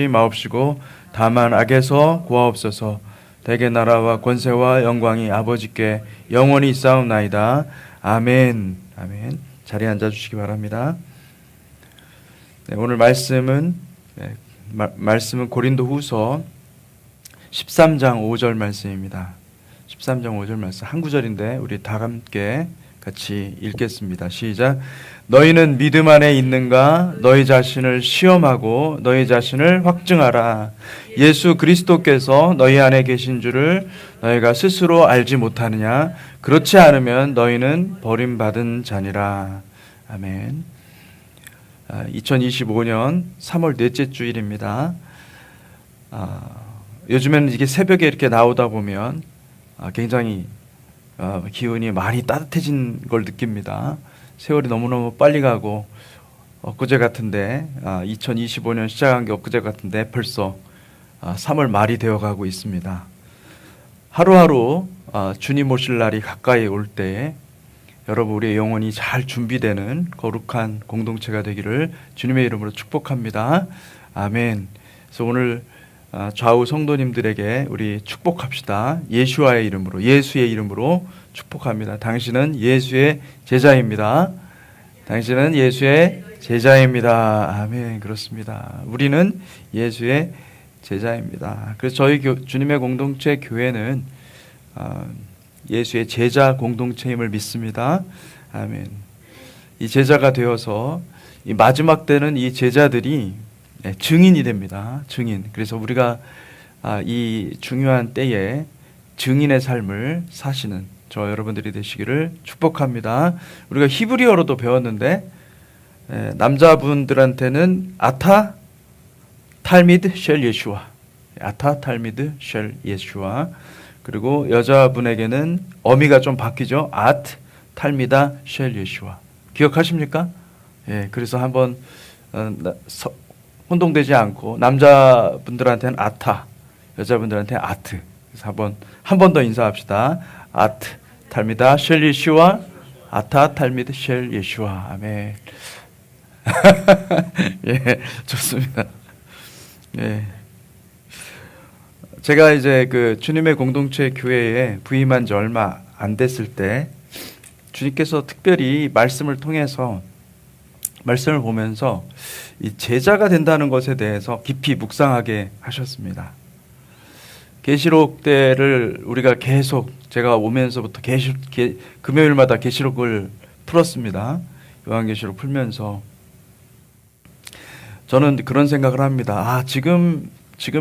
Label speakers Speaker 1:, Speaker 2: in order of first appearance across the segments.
Speaker 1: 마옵시고 다만 악에서 구하옵소서. 대개 나라와 권세와 영광이 아버지께 영원히 있사옵나이다. 아멘. 아멘. 자리에 앉아주시기 바랍니다. 네, 오늘 말씀은 고린도후서 13장 5절 말씀입니다. 13장 5절 말씀 한 구절인데 우리 다 함께 같이 읽겠습니다. 시작. 너희는 믿음 안에 있는가? 너희 자신을 시험하고 너희 자신을 확증하라. 예수 그리스도께서 너희 안에 계신 줄을 너희가 스스로 알지 못하느냐? 그렇지 않으면 너희는 버림받은 자니라. 아멘. 2025년 3월 넷째 주일입니다. 요즘에는 이게 새벽에 이렇게 나오다 보면 굉장히 기운이 많이 따뜻해진 걸 느낍니다. 세월이 너무너무 빨리 가고 엊그제 같은데 2025년 시작한 게 엊그제 같은데 벌써 3월 말이 되어가고 있습니다. 하루하루 주님 오실 날이 가까이 올 때 여러분 우리의 영혼이 잘 준비되는 거룩한 공동체가 되기를 주님의 이름으로 축복합니다. 아멘. 그래서 오늘 좌우 성도님들에게 우리 축복합시다. 예수의 이름으로 축복합니다. 당신은 예수의 제자입니다. 당신은 예수의 제자입니다. 아멘. 그렇습니다. 우리는 예수의 제자입니다. 그래서 저희 주님의 공동체 교회는 예수의 제자 공동체임을 믿습니다. 아멘. 이 제자가 되어서 이 마지막 때는 이 제자들이 증인이 됩니다. 증인. 그래서 우리가 이 중요한 때에 증인의 삶을 사시는 저 여러분들이 되시기를 축복합니다. 우리가 히브리어로도 배웠는데 남자분들한테는 아타 탈미드 쉘 예슈아, 아타 탈미드 쉘 예슈아. 그리고 여자분에게는 어미가 좀 바뀌죠. 아트 탈미다 쉘 예슈아. 기억하십니까? 예. 그래서 한번 혼동되지 않고 남자분들한테는 아타, 여자분들한테는 아트. 그래서 한 번 더 인사합시다. 아트 탈미다 쉘 예슈아, 아타 탈미드 쉘 예슈아. 아멘. 예, 좋습니다. 예. 제가 이제 그 주님의 공동체 교회에 부임한 지 얼마 안 됐을 때 주님께서 특별히 말씀을 통해서 말씀을 보면서 이 제자가 된다는 것에 대해서 깊이 묵상하게 하셨습니다. 계시록 때를 우리가 계속 제가 오면서부터 금요일마다 계시록을 풀었습니다. 요한계시록 풀면서 저는 그런 생각을 합니다. 지금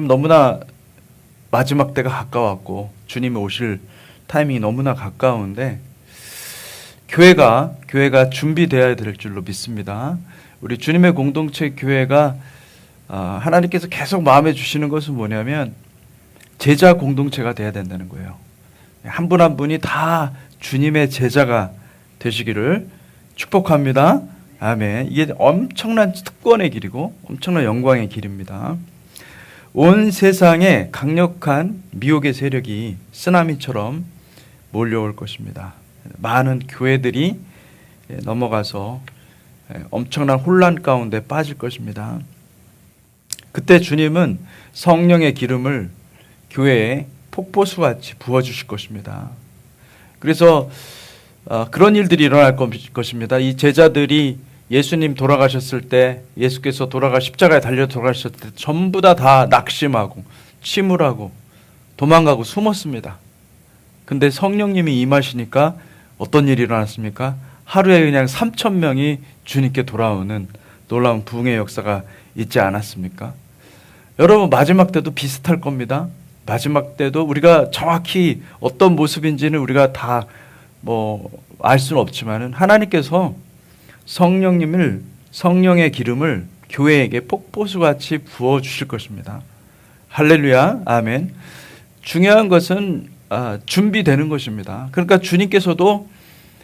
Speaker 1: 너무나 마지막 때가 가까웠고 주님이 오실 타이밍이 너무나 가까운데 교회가 준비되어야 될 줄로 믿습니다. 우리 주님의 공동체 교회가 하나님께서 계속 마음에 주시는 것은 뭐냐면 제자 공동체가 돼야 된다는 거예요. 한 분 한 분이 다 주님의 제자가 되시기를 축복합니다. 아멘. 이게 엄청난 특권의 길이고 엄청난 영광의 길입니다. 온 세상에 강력한 미혹의 세력이 쓰나미처럼 몰려올 것입니다. 많은 교회들이 넘어가서 엄청난 혼란 가운데 빠질 것입니다. 그때 주님은 성령의 기름을 교회에 폭포수같이 부어주실 것입니다. 그래서 그런 일들이 일어날 것입니다. 이 제자들이 예수님 돌아가셨을 때, 예수께서 십자가에 달려 돌아가셨을 때 전부 다 낙심하고 침울하고 도망가고 숨었습니다. 근데 성령님이 임하시니까 어떤 일이 일어났습니까? 하루에 그냥 3,000명이 주님께 돌아오는 놀라운 부흥의 역사가 있지 않았습니까? 여러분 마지막 때도 비슷할 겁니다. 마지막 때도 우리가 정확히 어떤 모습인지는 우리가 다 알 수는 없지만은 하나님께서 성령의 기름을 교회에게 폭포수같이 부어주실 것입니다. 할렐루야, 아멘. 중요한 것은 준비되는 것입니다. 그러니까 주님께서도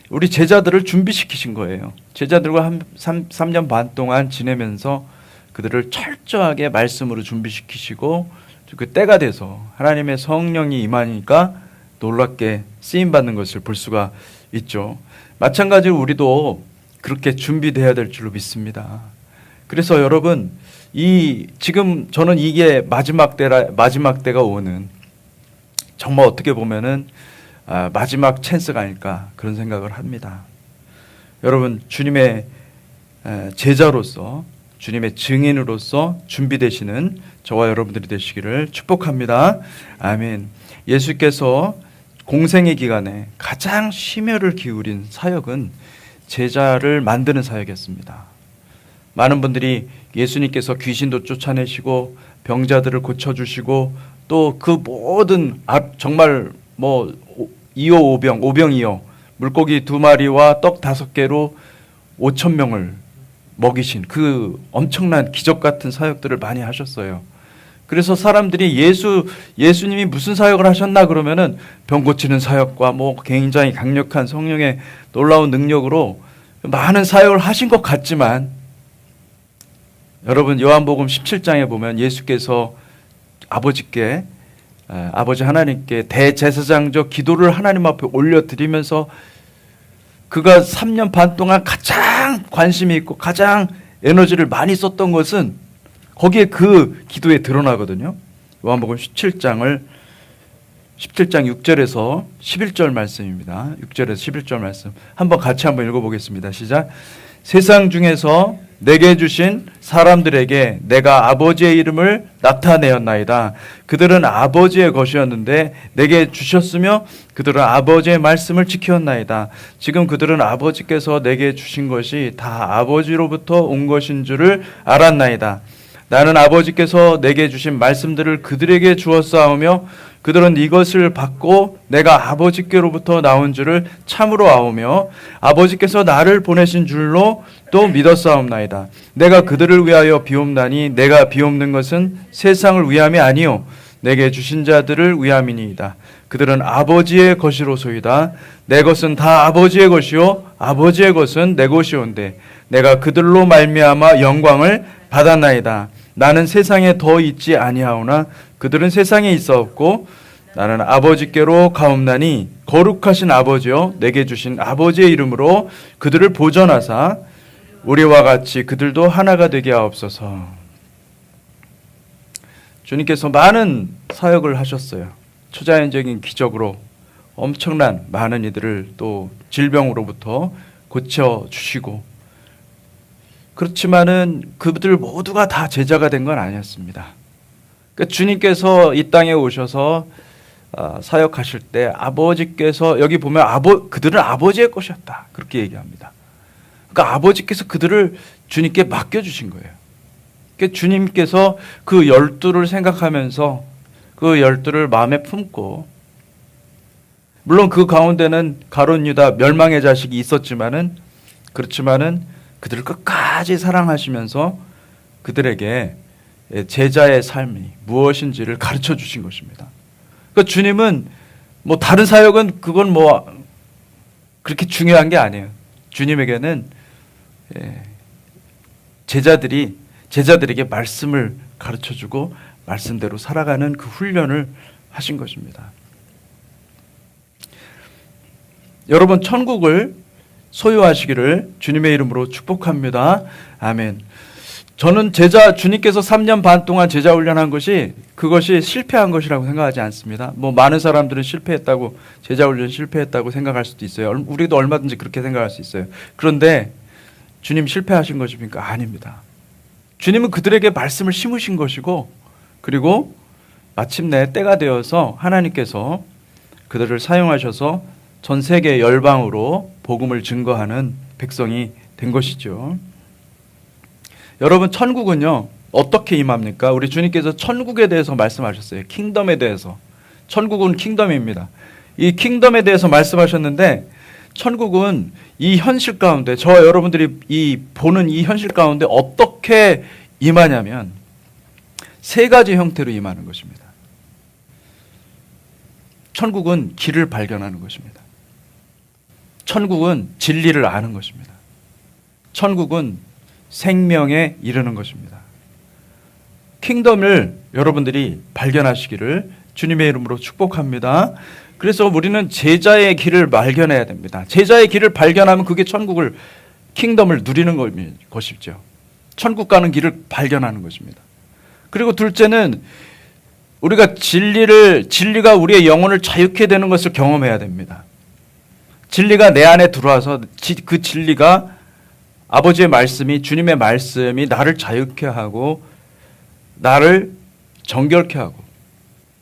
Speaker 1: 우리 제자들을 준비시키신 거예요. 제자들과 3년 반 동안 지내면서 그들을 철저하게 말씀으로 준비시키시고 그 때가 돼서 하나님의 성령이 임하니까 놀랍게 쓰임받는 것을 볼 수가 있죠. 마찬가지로 우리도 그렇게 준비되어야 될 줄로 믿습니다. 그래서 여러분 지금 저는 이게 마지막 때가 오는, 정말 어떻게 보면은 마지막 찬스가 아닐까 그런 생각을 합니다. 여러분, 주님의 제자로서, 주님의 증인으로서 준비되시는 저와 여러분들이 되시기를 축복합니다. 아멘. 예수께서 공생의 기간에 가장 심혈을 기울인 사역은 제자를 만드는 사역이었습니다. 많은 분들이 예수님께서 귀신도 쫓아내시고 병자들을 고쳐주시고 또 그 모든 정말 뭐 2호 5병 2호 물고기 2마리와 떡 5개로 5,000명을 먹이신 그 엄청난 기적 같은 사역들을 많이 하셨어요. 그래서 사람들이 예수님이 무슨 사역을 하셨나 그러면은 병 고치는 사역과 뭐 굉장히 강력한 성령의 놀라운 능력으로 많은 사역을 하신 것 같지만, 여러분 요한복음 17장에 보면 예수께서 아버지 하나님께 대제사장적 기도를 하나님 앞에 올려드리면서 그가 3년 반 동안 가장 관심이 있고 가장 에너지를 많이 썼던 것은 거기에 그 기도에 드러나거든요. 요한복음 17장 6절에서 11절 말씀입니다. 6절에서 11절 말씀 한번 같이 한번 읽어보겠습니다. 시작. 세상 중에서 내게 주신 사람들에게 내가 아버지의 이름을 나타내었나이다. 그들은 아버지의 것이었는데 내게 주셨으며 그들은 아버지의 말씀을 지켰나이다. 지금 그들은 아버지께서 내게 주신 것이 다 아버지로부터 온 것인 줄을 알았나이다. 나는 아버지께서 내게 주신 말씀들을 그들에게 주었사오며 그들은 이것을 받고 내가 아버지께로부터 나온 줄을 참으로 아오며 아버지께서 나를 보내신 줄로 또 믿었사옵나이다. 내가 그들을 위하여 비옵나니 내가 비옵는 것은 세상을 위함이 아니요 내게 주신 자들을 위함이니이다. 그들은 아버지의 것이로소이다. 내 것은 다 아버지의 것이요 아버지의 것은 내 것이온데 내가 그들로 말미암아 영광을 받았나이다. 나는 세상에 더 있지 아니하오나 그들은 세상에 있사옵고 나는 아버지께로 가옵나니 거룩하신 아버지여 내게 주신 아버지의 이름으로 그들을 보전하사 우리와 같이 그들도 하나가 되게 하옵소서. 주님께서 많은 사역을 하셨어요. 초자연적인 기적으로 엄청난 많은 이들을 또 질병으로부터 고쳐주시고, 그렇지만은 그들 모두가 다 제자가 된 건 아니었습니다. 그러니까 주님께서 이 땅에 오셔서 사역하실 때 아버지께서 여기 보면 그들은 아버지의 것이었다 그렇게 얘기합니다. 그러니까 아버지께서 그들을 주님께 맡겨주신 거예요. 그러니까 주님께서 그 12를 생각하면서 그 12를 마음에 품고, 물론 그 가운데는 가룟 유다 멸망의 자식이 있었지만은 그렇지만은 그들을 끝까지 사랑하시면서 그들에게 제자의 삶이 무엇인지를 가르쳐 주신 것입니다. 그러니까 주님은 뭐 다른 사역은 그건 뭐 그렇게 중요한 게 아니에요. 주님에게는 제자들에게 말씀을 가르쳐 주고 말씀대로 살아가는 그 훈련을 하신 것입니다. 여러분, 천국을 소유하시기를 주님의 이름으로 축복합니다. 아멘. 저는 주님께서 3년 반 동안 제자 훈련한 그것이 실패한 것이라고 생각하지 않습니다. 뭐 많은 사람들은 제자 훈련 실패했다고 생각할 수도 있어요. 우리도 얼마든지 그렇게 생각할 수 있어요. 그런데 주님 실패하신 것입니까? 아닙니다. 주님은 그들에게 말씀을 심으신 것이고, 그리고 마침내 때가 되어서 하나님께서 그들을 사용하셔서 전 세계 열방으로 복음을 증거하는 백성이 된 것이죠. 여러분, 천국은요 어떻게 임합니까? 우리 주님께서 천국에 대해서 말씀하셨어요. 킹덤에 대해서. 천국은 킹덤입니다. 이 킹덤에 대해서 말씀하셨는데, 천국은 이 현실 가운데, 저와 여러분들이 보는 이 현실 가운데 어떻게 임하냐면 3가지 형태로 임하는 것입니다. 천국은 길을 발견하는 것입니다. 천국은 진리를 아는 것입니다. 천국은 생명에 이르는 것입니다. 킹덤을 여러분들이 발견하시기를 주님의 이름으로 축복합니다. 그래서 우리는 제자의 길을 발견해야 됩니다. 제자의 길을 발견하면 그게 킹덤을 누리는 것이죠. 천국 가는 길을 발견하는 것입니다. 그리고 둘째는 우리가 진리가 우리의 영혼을 자유케 되는 것을 경험해야 됩니다. 진리가 내 안에 들어와서 그 진리가 아버지의 말씀이, 주님의 말씀이 나를 자유케 하고 나를 정결케 하고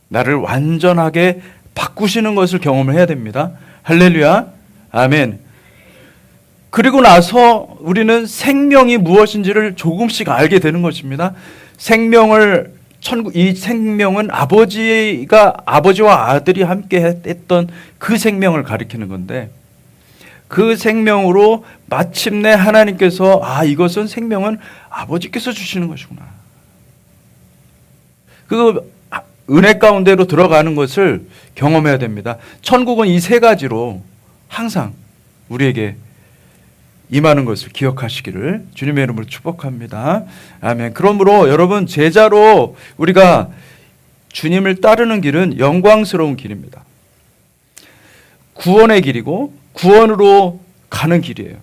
Speaker 1: 나를 완전하게 바꾸시는 것을 경험을 해야 됩니다. 할렐루야. 아멘. 그리고 나서 우리는 생명이 무엇인지를 조금씩 알게 되는 것입니다. 이 생명은 아버지와 아들이 함께 했던 그 생명을 가리키는 건데, 그 생명으로 마침내 하나님께서 이것은 생명은 아버지께서 주시는 것이구나. 그 은혜 가운데로 들어가는 것을 경험해야 됩니다. 천국은 이 세 가지로 항상 우리에게 임하는 것을 기억하시기를 주님의 이름으로 축복합니다. 아멘. 그러므로 여러분, 제자로 우리가 주님을 따르는 길은 영광스러운 길입니다. 구원의 길이고 구원으로 가는 길이에요.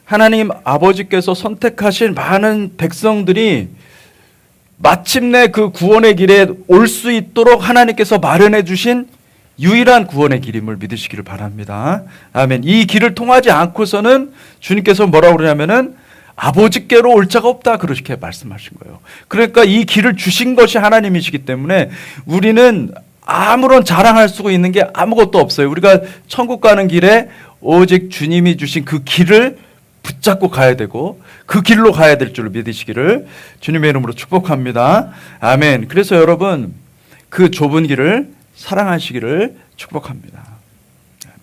Speaker 1: 하나님 아버지께서 선택하신 많은 백성들이 마침내 그 구원의 길에 올 수 있도록 하나님께서 마련해 주신 유일한 구원의 길임을 믿으시기를 바랍니다. 아멘. 이 길을 통하지 않고서는 주님께서 뭐라고 그러냐면은 아버지께로 올 자가 없다, 그렇게 말씀하신 거예요. 그러니까 이 길을 주신 것이 하나님이시기 때문에 우리는 아무런 자랑할 수 있는 게 아무것도 없어요. 우리가 천국 가는 길에 오직 주님이 주신 그 길을 붙잡고 가야 되고 그 길로 가야 될 줄 믿으시기를 주님의 이름으로 축복합니다. 아멘. 그래서 여러분, 그 좁은 길을 사랑하시기를 축복합니다. 아멘.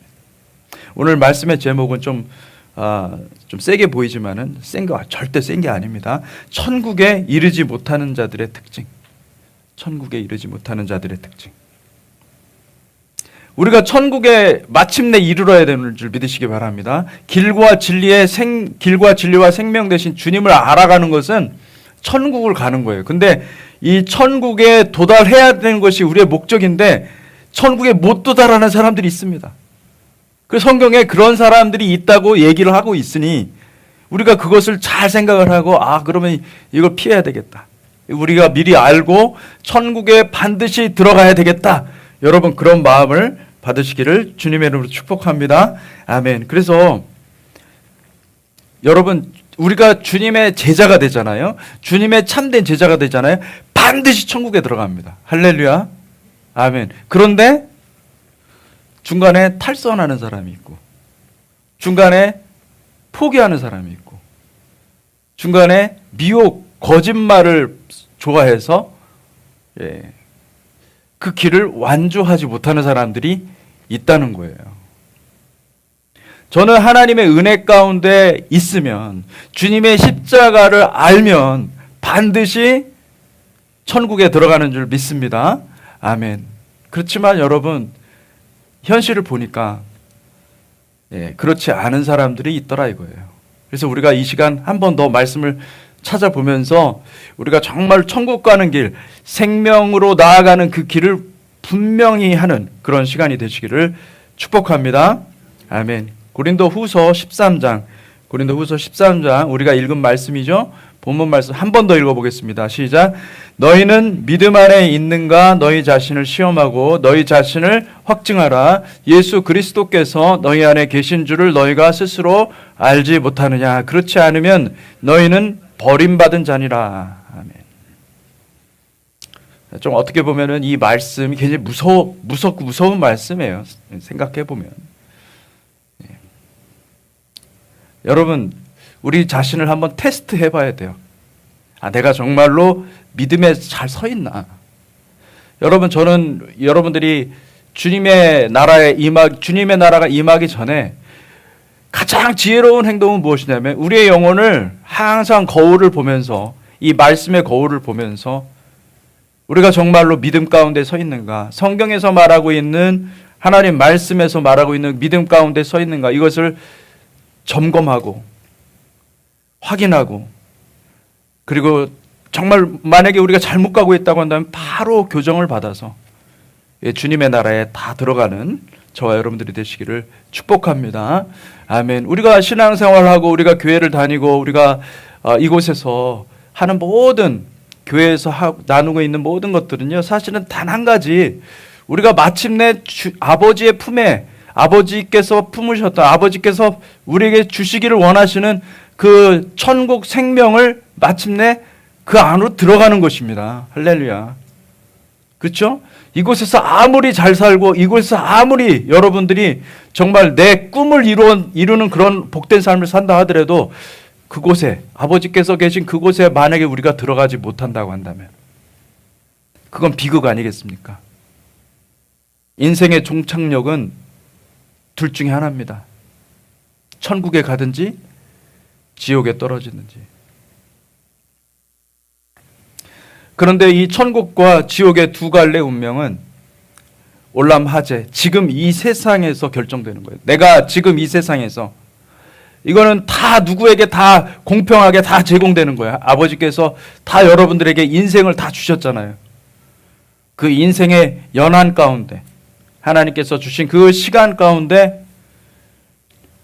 Speaker 1: 오늘 말씀의 제목은 좀 세게 보이지만은 절대 센 게 아닙니다. 천국에 이르지 못하는 자들의 특징. 천국에 이르지 못하는 자들의 특징. 우리가 천국에 마침내 이르러야 되는 줄 믿으시기 바랍니다. 길과 진리와 생명 되신 주님을 알아가는 것은 천국을 가는 거예요. 근데 이 천국에 도달해야 되는 것이 우리의 목적인데 천국에 못 도달하는 사람들이 있습니다. 그 성경에 그런 사람들이 있다고 얘기를 하고 있으니 우리가 그것을 잘 생각을 하고 그러면 이걸 피해야 되겠다. 우리가 미리 알고 천국에 반드시 들어가야 되겠다. 여러분, 그런 마음을 받으시기를 주님의 이름으로 축복합니다. 아멘. 그래서 여러분, 우리가 주님의 제자가 되잖아요. 주님의 참된 제자가 되잖아요. 반드시 천국에 들어갑니다. 할렐루야. 아멘. 그런데 중간에 탈선하는 사람이 있고, 중간에 포기하는 사람이 있고, 중간에 미혹, 거짓말을 좋아해서 그 길을 완주하지 못하는 사람들이 있다는 거예요. 저는 하나님의 은혜 가운데 있으면, 주님의 십자가를 알면 반드시 천국에 들어가는 줄 믿습니다. 아멘. 그렇지만 여러분, 현실을 보니까 그렇지 않은 사람들이 있더라 이거예요. 그래서 우리가 이 시간 한 번 더 말씀을 찾아보면서 우리가 정말 천국 가는 길, 생명으로 나아가는 그 길을 분명히 하는 그런 시간이 되시기를 축복합니다. 아멘. 고린도후서 13장 우리가 읽은 말씀이죠. 본문 말씀 한 번 더 읽어보겠습니다. 시작. 너희는 믿음 안에 있는가 너희 자신을 시험하고 너희 자신을 확증하라. 예수 그리스도께서 너희 안에 계신 줄을 너희가 스스로 알지 못하느냐. 그렇지 않으면 너희는 버림받은 자니라. 아멘. 좀 어떻게 보면은 이 말씀이 굉장히 무서운 말씀이에요. 생각해 보면. 여러분, 우리 자신을 한번 테스트 해봐야 돼요. 내가 정말로 믿음에 잘 서 있나? 여러분, 저는 여러분들이 주님의 나라가 임하기 전에 가장 지혜로운 행동은 무엇이냐면, 우리의 영혼을 항상 거울을 보면서, 이 말씀의 거울을 보면서 우리가 정말로 믿음 가운데 서 있는가, 성경에서 말하고 있는, 하나님 말씀에서 말하고 있는 믿음 가운데 서 있는가, 이것을 점검하고 확인하고, 그리고 정말 만약에 우리가 잘못 가고 있다고 한다면 바로 교정을 받아서 주님의 나라에 다 들어가는 저와 여러분들이 되시기를 축복합니다. 아멘. 우리가 신앙생활하고 우리가 교회를 다니고 우리가 이곳에서 하는 모든 교회에서 나누고 있는 모든 것들은요, 사실은 단 한 가지, 우리가 마침내 아버지의 품에, 아버지께서 품으셨던, 아버지께서 우리에게 주시기를 원하시는 그 천국 생명을 마침내 그 안으로 들어가는 것입니다. 할렐루야. 그렇죠? 이곳에서 아무리 잘 살고 이곳에서 아무리 여러분들이 정말 내 꿈을 이루는 그런 복된 삶을 산다 하더라도 그곳에, 아버지께서 계신 그곳에 만약에 우리가 들어가지 못한다고 한다면 그건 비극 아니겠습니까? 인생의 종착역은 둘 중에 하나입니다. 천국에 가든지 지옥에 떨어지든지. 그런데 이 천국과 지옥의 두 갈래 운명은 올람하제, 지금 이 세상에서 결정되는 거예요. 내가 지금 이 세상에서, 이거는 다 누구에게 다 공평하게 다 제공되는 거야. 아버지께서 다 여러분들에게 인생을 다 주셨잖아요. 그 인생의 연한 가운데 하나님께서 주신 그 시간 가운데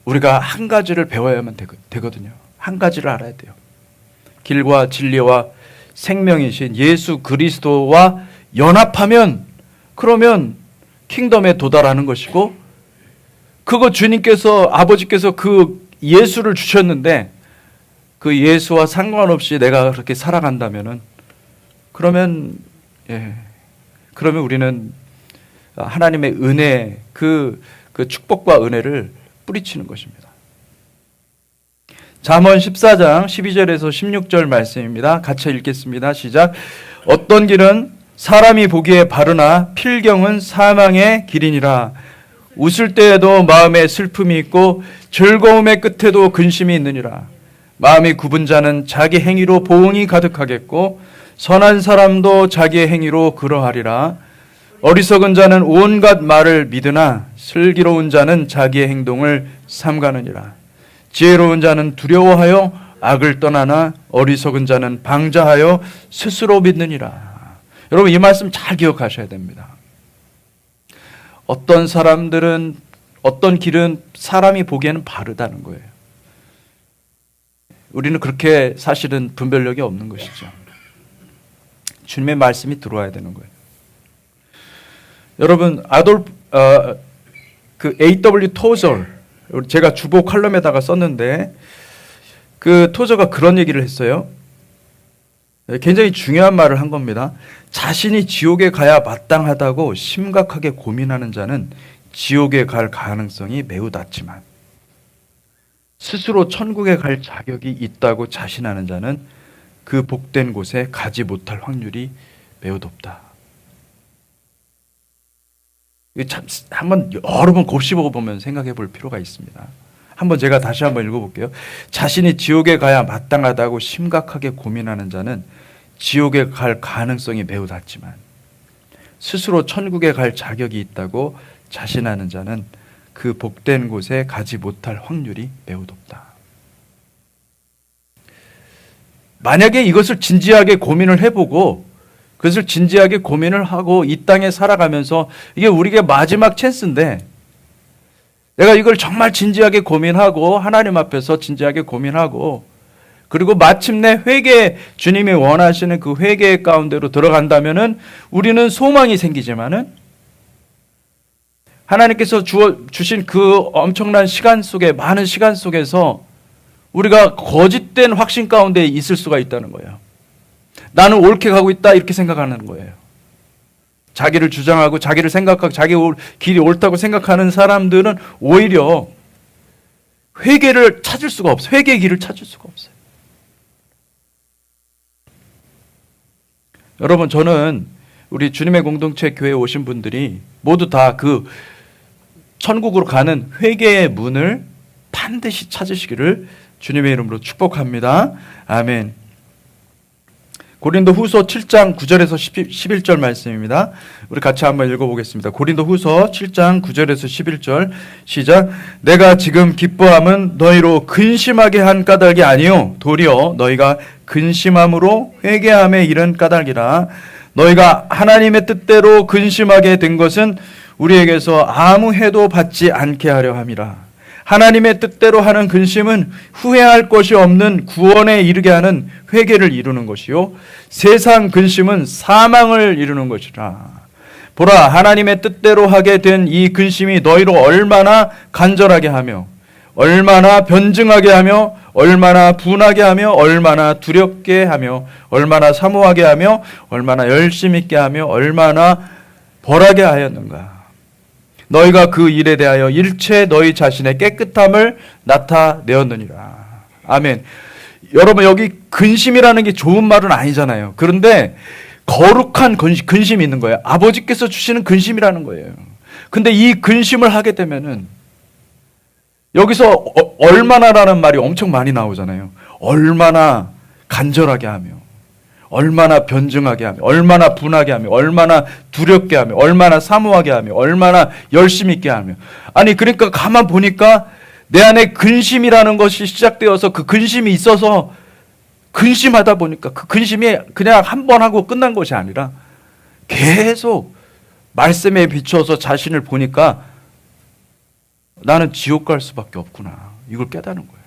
Speaker 1: 우리가 한 가지를 배워야만 되거든요. 한 가지를 알아야 돼요. 길과 진리와 생명이신 예수 그리스도와 연합하면, 그러면 킹덤에 도달하는 것이고, 그거 주님께서, 아버지께서 그 예수를 주셨는데 그 예수와 상관없이 내가 그렇게 살아간다면은, 그러면 우리는 하나님의 은혜, 그 축복과 은혜를 뿌리치는 것입니다. 잠언 14장 12절에서 16절 말씀입니다. 같이 읽겠습니다. 시작. 어떤 길은 사람이 보기에 바르나 필경은 사망의 길이니라. 웃을 때에도 마음에 슬픔이 있고 즐거움의 끝에도 근심이 있느니라. 마음이 굽은 자는 자기 행위로 보응이 가득하겠고 선한 사람도 자기의 행위로 그러하리라. 어리석은 자는 온갖 말을 믿으나 슬기로운 자는 자기의 행동을 삼가느니라. 지혜로운 자는 두려워하여 악을 떠나나 어리석은 자는 방자하여 스스로 믿느니라. 여러분, 이 말씀 잘 기억하셔야 됩니다. 어떤 사람들은, 어떤 길은 사람이 보기에는 바르다는 거예요. 우리는 그렇게 사실은 분별력이 없는 것이죠. 주님의 말씀이 들어와야 되는 거예요. 여러분, 그 A.W. 토저, 제가 주보 칼럼에다가 썼는데 그 토저가 그런 얘기를 했어요. 굉장히 중요한 말을 한 겁니다. 자신이 지옥에 가야 마땅하다고 심각하게 고민하는 자는 지옥에 갈 가능성이 매우 낮지만 스스로 천국에 갈 자격이 있다고 자신하는 자는 그 복된 곳에 가지 못할 확률이 매우 높다. 참, 한번 여러 번 곱씹어 보면 생각해 볼 필요가 있습니다. 한번 제가 다시 한번 읽어볼게요. 자신이 지옥에 가야 마땅하다고 심각하게 고민하는 자는 지옥에 갈 가능성이 매우 낮지만 스스로 천국에 갈 자격이 있다고 자신하는 자는 그 복된 곳에 가지 못할 확률이 매우 높다. 만약에 이것을 진지하게 고민을 해보고 그것을 진지하게 고민을 하고 이 땅에 살아가면서 이게 우리에게 마지막 찬스인데 내가 이걸 정말 진지하게 고민하고 하나님 앞에서 진지하게 고민하고 그리고 마침내 회개, 주님이 원하시는 그 회개 가운데로 들어간다면은 우리는 소망이 생기지만은 하나님께서 주신 그 엄청난 시간 속에, 많은 시간 속에서 우리가 거짓된 확신 가운데 있을 수가 있다는 거예요. 나는 옳게 가고 있다 이렇게 생각하는 거예요. 자기를 주장하고 자기를 생각하고 자기 길이 옳다고 생각하는 사람들은 오히려 회개를 찾을 수가 없어요. 회개의 길을 찾을 수가 없어요. 여러분, 저는 우리 주님의 공동체 교회에 오신 분들이 모두 다 그 천국으로 가는 회개의 문을 반드시 찾으시기를 주님의 이름으로 축복합니다. 아멘. 고린도 후서 7장 9절에서 11절 말씀입니다. 우리 같이 한번 읽어보겠습니다. 고린도 후서 7장 9절에서 11절 시작. 내가 지금 기뻐함은 너희로 근심하게 한 까닭이 아니요 도리어 너희가 근심함으로 회개함에 이른 까닭이라. 너희가 하나님의 뜻대로 근심하게 된 것은 우리에게서 아무 해도 받지 않게 하려 함이라. 하나님의 뜻대로 하는 근심은 후회할 것이 없는 구원에 이르게 하는 회개를 이루는 것이요, 세상 근심은 사망을 이루는 것이라. 보라, 하나님의 뜻대로 하게 된 이 근심이 너희로 얼마나 간절하게 하며 얼마나 변증하게 하며 얼마나 분하게 하며 얼마나 두렵게 하며 얼마나 사모하게 하며 얼마나 열심 있게 하며 얼마나 벌하게 하였는가. 너희가 그 일에 대하여 일체 너희 자신의 깨끗함을 나타내었느니라. 아멘. 여러분, 여기 근심이라는 게 좋은 말은 아니잖아요. 그런데 거룩한 근심이 있는 거예요. 아버지께서 주시는 근심이라는 거예요. 근데 이 근심을 하게 되면은 여기서 얼마나라는 말이 엄청 많이 나오잖아요. 얼마나 간절하게 하며 얼마나 변증하게 하며 얼마나 분하게 하며 얼마나 두렵게 하며 얼마나 사모하게 하며 얼마나 열심히 있게 하며. 아니, 그러니까 가만 보니까 내 안에 근심이라는 것이 시작되어서 그 근심이 있어서 근심하다 보니까 그 근심이 그냥 한 번 하고 끝난 것이 아니라 계속 말씀에 비춰서 자신을 보니까 나는 지옥 갈 수밖에 없구나, 이걸 깨닫는 거예요.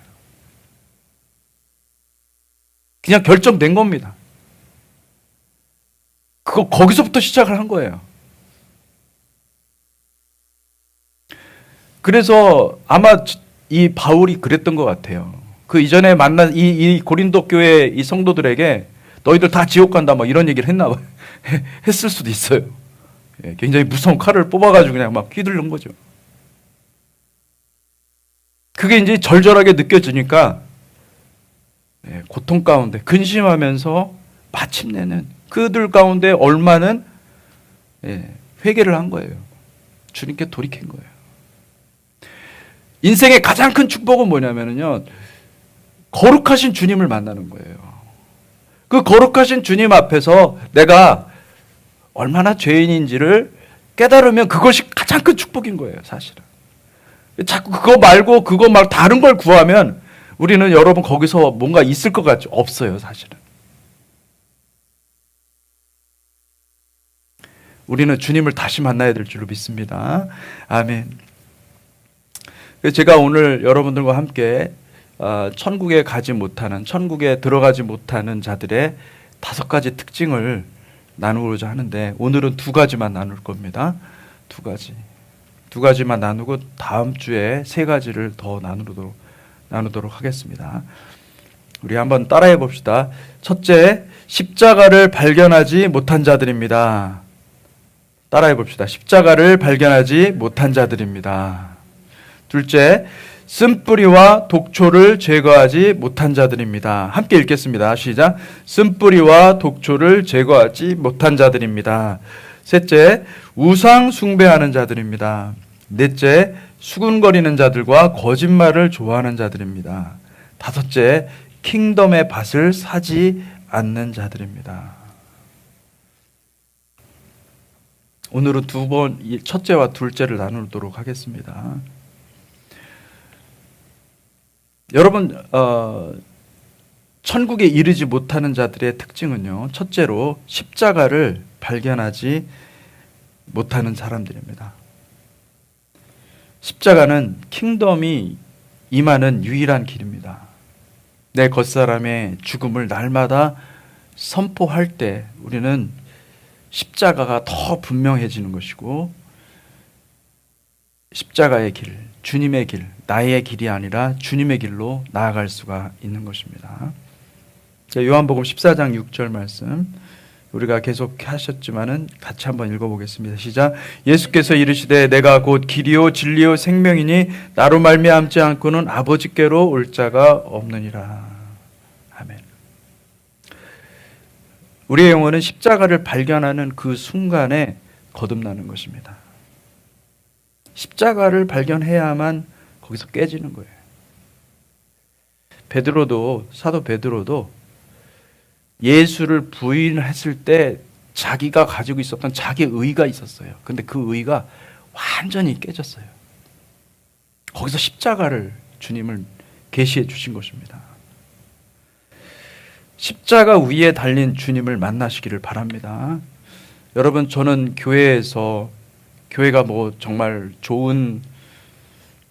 Speaker 1: 그냥 결정된 겁니다. 거기서부터 시작을 한 거예요. 그래서 아마 이 바울이 그랬던 것 같아요. 그 이전에 만난 이 고린도 교회 이 성도들에게 너희들 다 지옥 간다 막 이런 얘기를 했나 봐요. 했을 수도 있어요. 굉장히 무서운 칼을 뽑아가지고 그냥 막 휘두른 거죠. 그게 이제 절절하게 느껴지니까 고통 가운데 근심하면서 마침내는 그들 가운데 얼마는 회개를 한 거예요. 주님께 돌이킨 거예요. 인생의 가장 큰 축복은 뭐냐면요, 거룩하신 주님을 만나는 거예요. 그 거룩하신 주님 앞에서 내가 얼마나 죄인인지를 깨달으면 그것이 가장 큰 축복인 거예요, 사실은. 자꾸 그거 말고 다른 걸 구하면 우리는 여러분 거기서 뭔가 있을 것 같죠? 없어요, 사실은. 우리는 주님을 다시 만나야 될 줄로 믿습니다. 아멘. 제가 오늘 여러분들과 함께 천국에 가지 못하는, 천국에 들어가지 못하는 자들의 5가지 특징을 나누고자 하는데, 오늘은 2가지만 나눌 겁니다. 2가지만 나누고 다음 주에 3가지를 더 나누도록 하겠습니다. 우리 한번 따라해 봅시다. 첫째, 십자가를 발견하지 못한 자들입니다. 따라해 봅시다. 십자가를 발견하지 못한 자들입니다. 둘째, 쓴뿌리와 독초를 제거하지 못한 자들입니다. 함께 읽겠습니다. 시작. 쓴뿌리와 독초를 제거하지 못한 자들입니다. 셋째, 우상 숭배하는 자들입니다. 넷째, 수군거리는 자들과 거짓말을 좋아하는 자들입니다. 다섯째, 킹덤의 밭을 사지 않는 자들입니다. 오늘은 2번, 첫째와 둘째를 나누도록 하겠습니다. 여러분, 천국에 이르지 못하는 자들의 특징은요, 첫째로 십자가를 발견하지 못하는 사람들입니다. 십자가는 킹덤이 임하는 유일한 길입니다. 내 겉사람의 죽음을 날마다 선포할 때 우리는 십자가가 더 분명해지는 것이고, 십자가의 길, 주님의 길, 나의 길이 아니라 주님의 길로 나아갈 수가 있는 것입니다. 요한복음 14장 6절 말씀 우리가 계속 하셨지만은 같이 한번 읽어보겠습니다. 시작. 예수께서 이르시되 내가 곧 길이요 진리요 생명이니 나로 말미암지 않고는 아버지께로 올 자가 없느니라. 아멘. 우리의 영혼은 십자가를 발견하는 그 순간에 거듭나는 것입니다. 십자가를 발견해야만 거기서 깨지는 거예요. 사도 베드로도 예수를 부인했을 때 자기가 가지고 있었던 자기 의가 있었어요. 근데 그 의가 완전히 깨졌어요. 거기서 십자가를, 주님을 계시해 주신 것입니다. 십자가 위에 달린 주님을 만나시기를 바랍니다. 여러분, 저는 교회에서 교회가 뭐 정말 좋은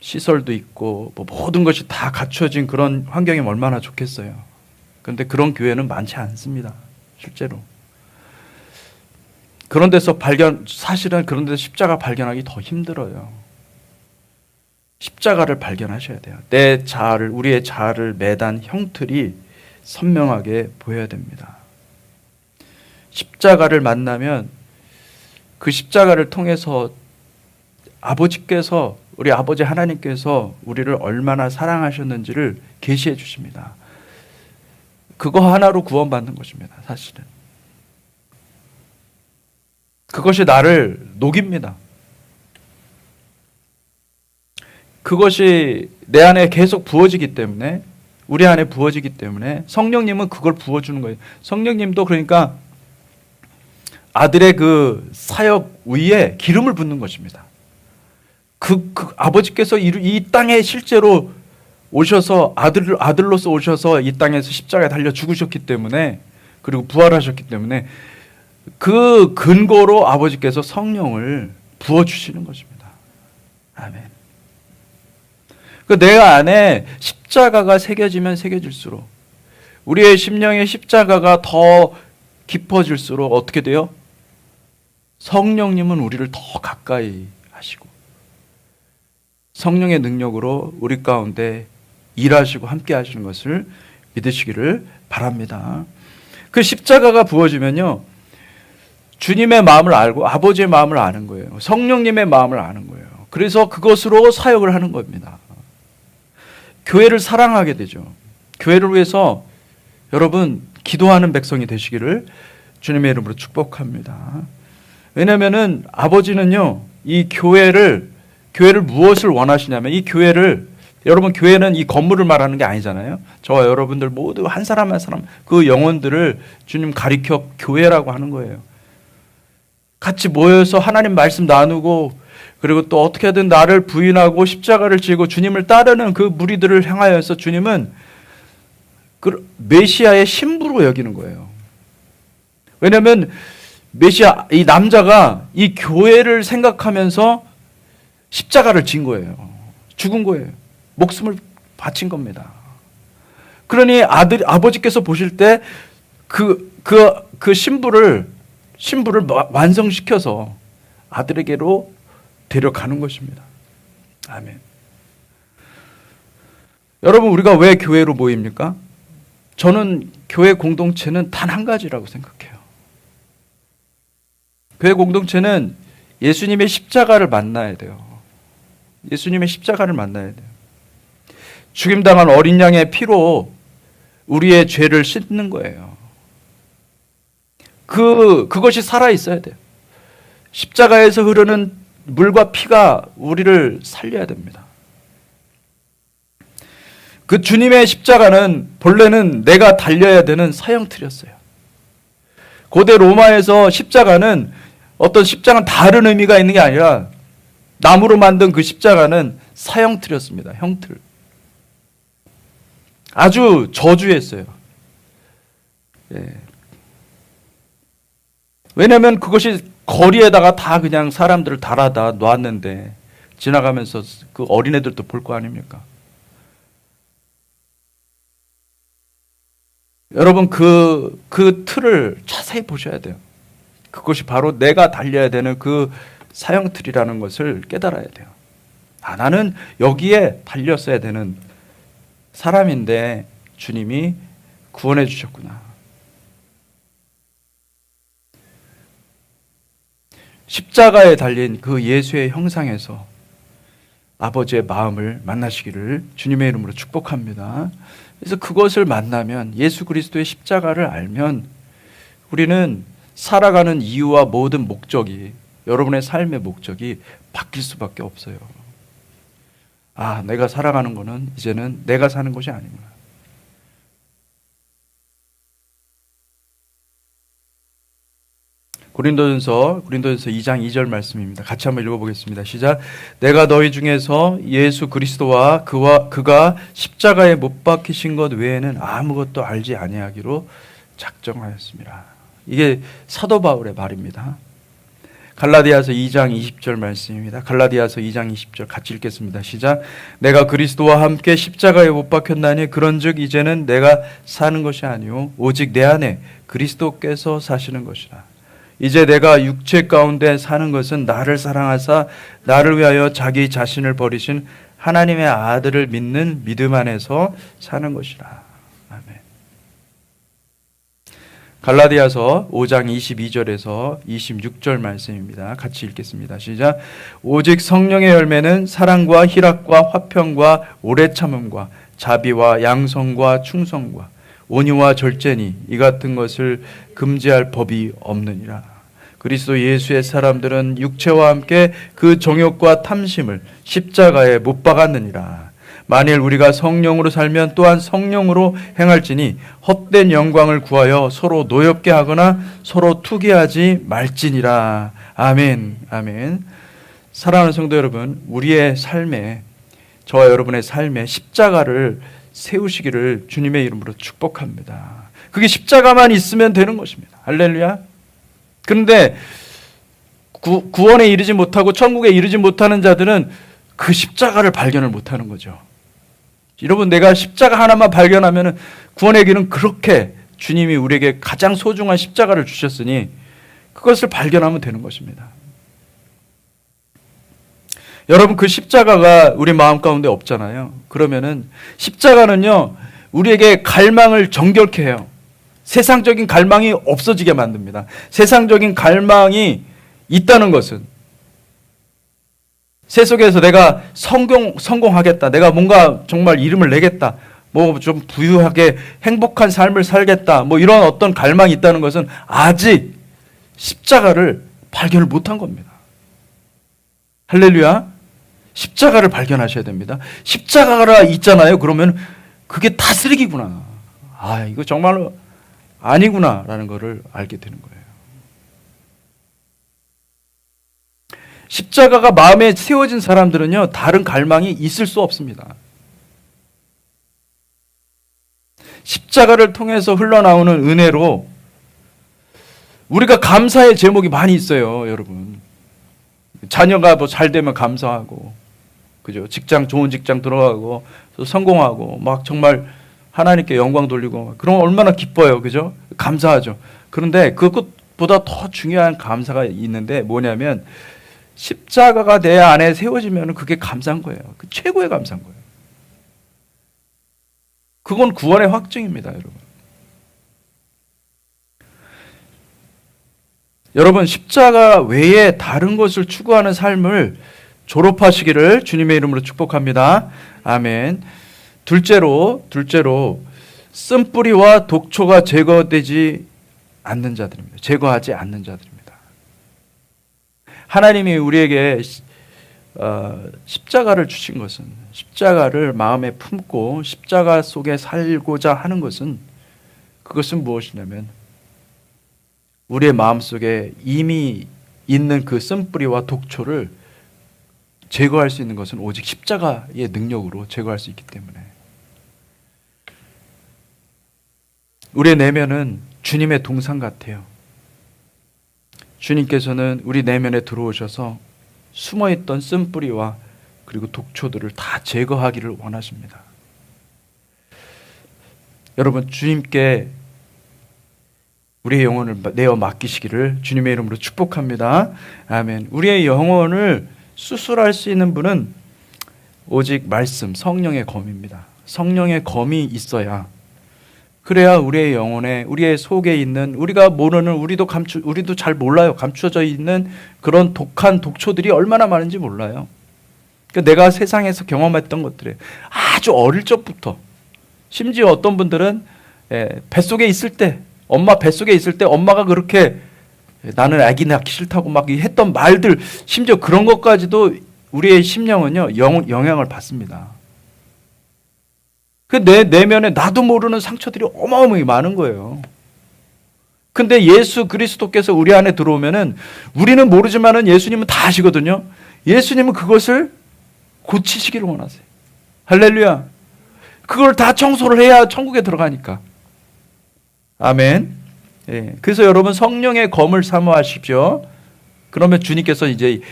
Speaker 1: 시설도 있고 뭐 모든 것이 다 갖춰진 그런 환경이면 얼마나 좋겠어요. 그런데 그런 교회는 많지 않습니다. 실제로. 그런 데서 사실은 그런 데서 십자가 발견하기 더 힘들어요. 십자가를 발견하셔야 돼요. 우리의 자아를 매단 형틀이 선명하게 보여야 됩니다. 십자가를 만나면 그 십자가를 통해서 아버지께서, 우리 아버지 하나님께서 우리를 얼마나 사랑하셨는지를 계시해 주십니다. 그거 하나로 구원받는 것입니다. 사실은. 그것이 나를 녹입니다. 그것이 내 안에 계속 부어지기 때문에, 우리 안에 부어지기 때문에 성령님은 그걸 부어주는 거예요. 성령님도 그러니까 아들의 그 사역 위에 기름을 붓는 것입니다. 그 아버지께서 이 땅에 실제로 오셔서 아들로서 오셔서 이 땅에서 십자가에 달려 죽으셨기 때문에, 그리고 부활하셨기 때문에 그 근거로 아버지께서 성령을 부어주시는 것입니다. 아멘. 내 안에 십자가가 새겨지면 새겨질수록, 우리의 심령의 십자가가 더 깊어질수록 어떻게 돼요? 성령님은 우리를 더 가까이 하시고 성령의 능력으로 우리 가운데 일하시고 함께 하시는 것을 믿으시기를 바랍니다. 그 십자가가 부어지면요, 주님의 마음을 알고 아버지의 마음을 아는 거예요. 성령님의 마음을 아는 거예요. 그래서 그것으로 사역을 하는 겁니다. 교회를 사랑하게 되죠. 교회를 위해서 여러분 기도하는 백성이 되시기를 주님의 이름으로 축복합니다. 왜냐하면은 아버지는요, 이 교회를 무엇을 원하시냐면, 이 교회를, 여러분 교회는 이 건물을 말하는 게 아니잖아요. 저와 여러분들 모두 한 사람 한 사람 그 영혼들을 주님 가리켜 교회라고 하는 거예요. 같이 모여서 하나님 말씀 나누고, 그리고 또 어떻게든 나를 부인하고 십자가를 지고 주님을 따르는 그 무리들을 향하여서 주님은 그 메시아의 신부로 여기는 거예요. 왜냐하면 메시아, 이 남자가 이 교회를 생각하면서 십자가를 진 거예요. 죽은 거예요. 목숨을 바친 겁니다. 그러니 아버지께서 보실 때 그 신부를 완성시켜서 아들에게로 데려가는 것입니다. 아멘. 여러분, 우리가 왜 교회로 모입니까? 저는 교회 공동체는 단 한 가지라고 생각해요. 교회 공동체는 예수님의 십자가를 만나야 돼요. 예수님의 십자가를 만나야 돼요. 죽임당한 어린 양의 피로 우리의 죄를 씻는 거예요. 그것이 살아있어야 돼요. 십자가에서 흐르는 물과 피가 우리를 살려야 됩니다. 그 주님의 십자가는 본래는 내가 달려야 되는 사형틀이었어요. 고대 로마에서 십자가는 다른 의미가 있는 게 아니라 나무로 만든 그 십자가는 사형틀이었습니다. 형틀. 아주 저주했어요. 예. 왜냐하면 그것이 거리에다가 다 그냥 사람들을 달아다 놨는데 지나가면서 그 어린애들도 볼 거 아닙니까? 여러분 그 틀을 자세히 보셔야 돼요. 그것이 바로 내가 달려야 되는 그 사형틀이라는 것을 깨달아야 돼요. 나는 여기에 달렸어야 되는 사람인데 주님이 구원해 주셨구나. 십자가에 달린 그 예수의 형상에서 아버지의 마음을 만나시기를 주님의 이름으로 축복합니다. 그래서 그것을 만나면, 예수 그리스도의 십자가를 알면 우리는 살아가는 이유와 모든 목적이, 여러분의 삶의 목적이 바뀔 수밖에 없어요. 내가 살아가는 거는 이제는 내가 사는 것이 아니구나. 고린도전서 2장 2절 말씀입니다. 같이 한번 읽어보겠습니다. 시작. 내가 너희 중에서 예수 그리스도와 그가 십자가에 못 박히신 것 외에는 아무것도 알지 아니하기로 작정하였습니다. 이게 사도 바울의 말입니다. 갈라디아서 2장 20절 말씀입니다. 갈라디아서 2장 20절 같이 읽겠습니다. 시작. 내가 그리스도와 함께 십자가에 못 박혔나니 그런즉 이제는 내가 사는 것이 아니요 오직 내 안에 그리스도께서 사시는 것이라. 이제 내가 육체 가운데 사는 것은 나를 사랑하사 나를 위하여 자기 자신을 버리신 하나님의 아들을 믿는 믿음 안에서 사는 것이라. 아멘. 갈라디아서 5장 22절에서 26절 말씀입니다. 같이 읽겠습니다. 시작. 오직 성령의 열매는 사랑과 희락과 화평과 오래 참음과 자비와 양성과 충성과 온유와 절제니 이 같은 것을 금지할 법이 없느니라. 그리스도 예수의 사람들은 육체와 함께 그 정욕과 탐심을 십자가에 못 박았느니라. 만일 우리가 성령으로 살면 또한 성령으로 행할지니 헛된 영광을 구하여 서로 노엽게 하거나 서로 투기하지 말지니라. 아멘. 아멘. 사랑하는 성도 여러분, 우리의 삶에, 저와 여러분의 삶에 십자가를 세우시기를 주님의 이름으로 축복합니다. 그게 십자가만 있으면 되는 것입니다. 할렐루야. 그런데 구원에 이르지 못하고 천국에 이르지 못하는 자들은 그 십자가를 발견을 못하는 거죠. 여러분, 내가 십자가 하나만 발견하면 구원의 길은 그렇게 주님이 우리에게 가장 소중한 십자가를 주셨으니 그것을 발견하면 되는 것입니다. 여러분, 그 십자가가 우리 마음 가운데 없잖아요. 그러면은 십자가는요, 우리에게 갈망을 정결케 해요. 세상적인 갈망이 없어지게 만듭니다. 세상적인 갈망이 있다는 것은 세속에서 내가 성공하겠다, 내가 뭔가 정말 이름을 내겠다, 뭐 좀 부유하게 행복한 삶을 살겠다, 뭐 이런 어떤 갈망이 있다는 것은 아직 십자가를 발견을 못한 겁니다. 할렐루야. 십자가를 발견하셔야 됩니다. 십자가가 있잖아요. 그러면 그게 다스리기구나, 아 이거 정말로 아니구나 라는 것을 알게 되는 거예요. 십자가가 마음에 세워진 사람들은요, 다른 갈망이 있을 수 없습니다. 십자가를 통해서 흘러나오는 은혜로 우리가 감사의 제목이 많이 있어요, 여러분. 자녀가 뭐 잘 되면 감사하고, 그죠? 직장, 좋은 직장 들어가고, 또 성공하고, 막 정말 하나님께 영광 돌리고, 그러면 얼마나 기뻐요, 그죠? 감사하죠. 그런데 그것보다 더 중요한 감사가 있는데 뭐냐면, 십자가가 내 안에 세워지면 그게 감사한 거예요. 그 최고의 감사한 거예요. 그건 구원의 확증입니다, 여러분. 여러분, 십자가 외에 다른 것을 추구하는 삶을 졸업하시기를 주님의 이름으로 축복합니다. 아멘. 둘째로 쓴뿌리와 독초가 제거되지 않는 자들입니다. 제거하지 않는 자들입니다. 하나님이 우리에게 십자가를 주신 것은, 십자가를 마음에 품고 십자가 속에 살고자 하는 것은, 그것은 무엇이냐면 우리의 마음속에 이미 있는 그 쓴뿌리와 독초를 제거할 수 있는 것은 오직 십자가의 능력으로 제거할 수 있기 때문에, 우리의 내면은 주님의 동상 같아요. 주님께서는 우리 내면에 들어오셔서 숨어있던 쓴뿌리와 그리고 독초들을 다 제거하기를 원하십니다. 여러분, 주님께 우리의 영혼을 내어 맡기시기를 주님의 이름으로 축복합니다. 아멘. 우리의 영혼을 수술할 수 있는 분은 오직 말씀, 성령의 검입니다. 성령의 검이 있어야, 그래야 우리의 영혼에, 우리의 속에 있는, 우리가 모르는, 우리도 잘 몰라요. 감추어져 있는 그런 독한 독초들이 얼마나 많은지 몰라요. 그러니까 내가 세상에서 경험했던 것들에 아주 어릴 적부터, 심지어 어떤 분들은 뱃속에 있을 때, 엄마 뱃속에 있을 때 엄마가 그렇게 나는 아기 낳기 싫다고 막 했던 말들, 심지어 그런 것까지도 우리의 심령은요, 영향을 받습니다. 그 내 내면에 나도 모르는 상처들이 어마어마하게 많은 거예요. 근데 예수 그리스도께서 우리 안에 들어오면은, 우리는 모르지만은 예수님은 다 아시거든요. 예수님은 그것을 고치시기를 원하세요. 할렐루야. 그걸 다 청소를 해야 천국에 들어가니까. 아멘. 예. 그래서 여러분, 성령의 검을 사모하십시오. 그러면 주님께서 이제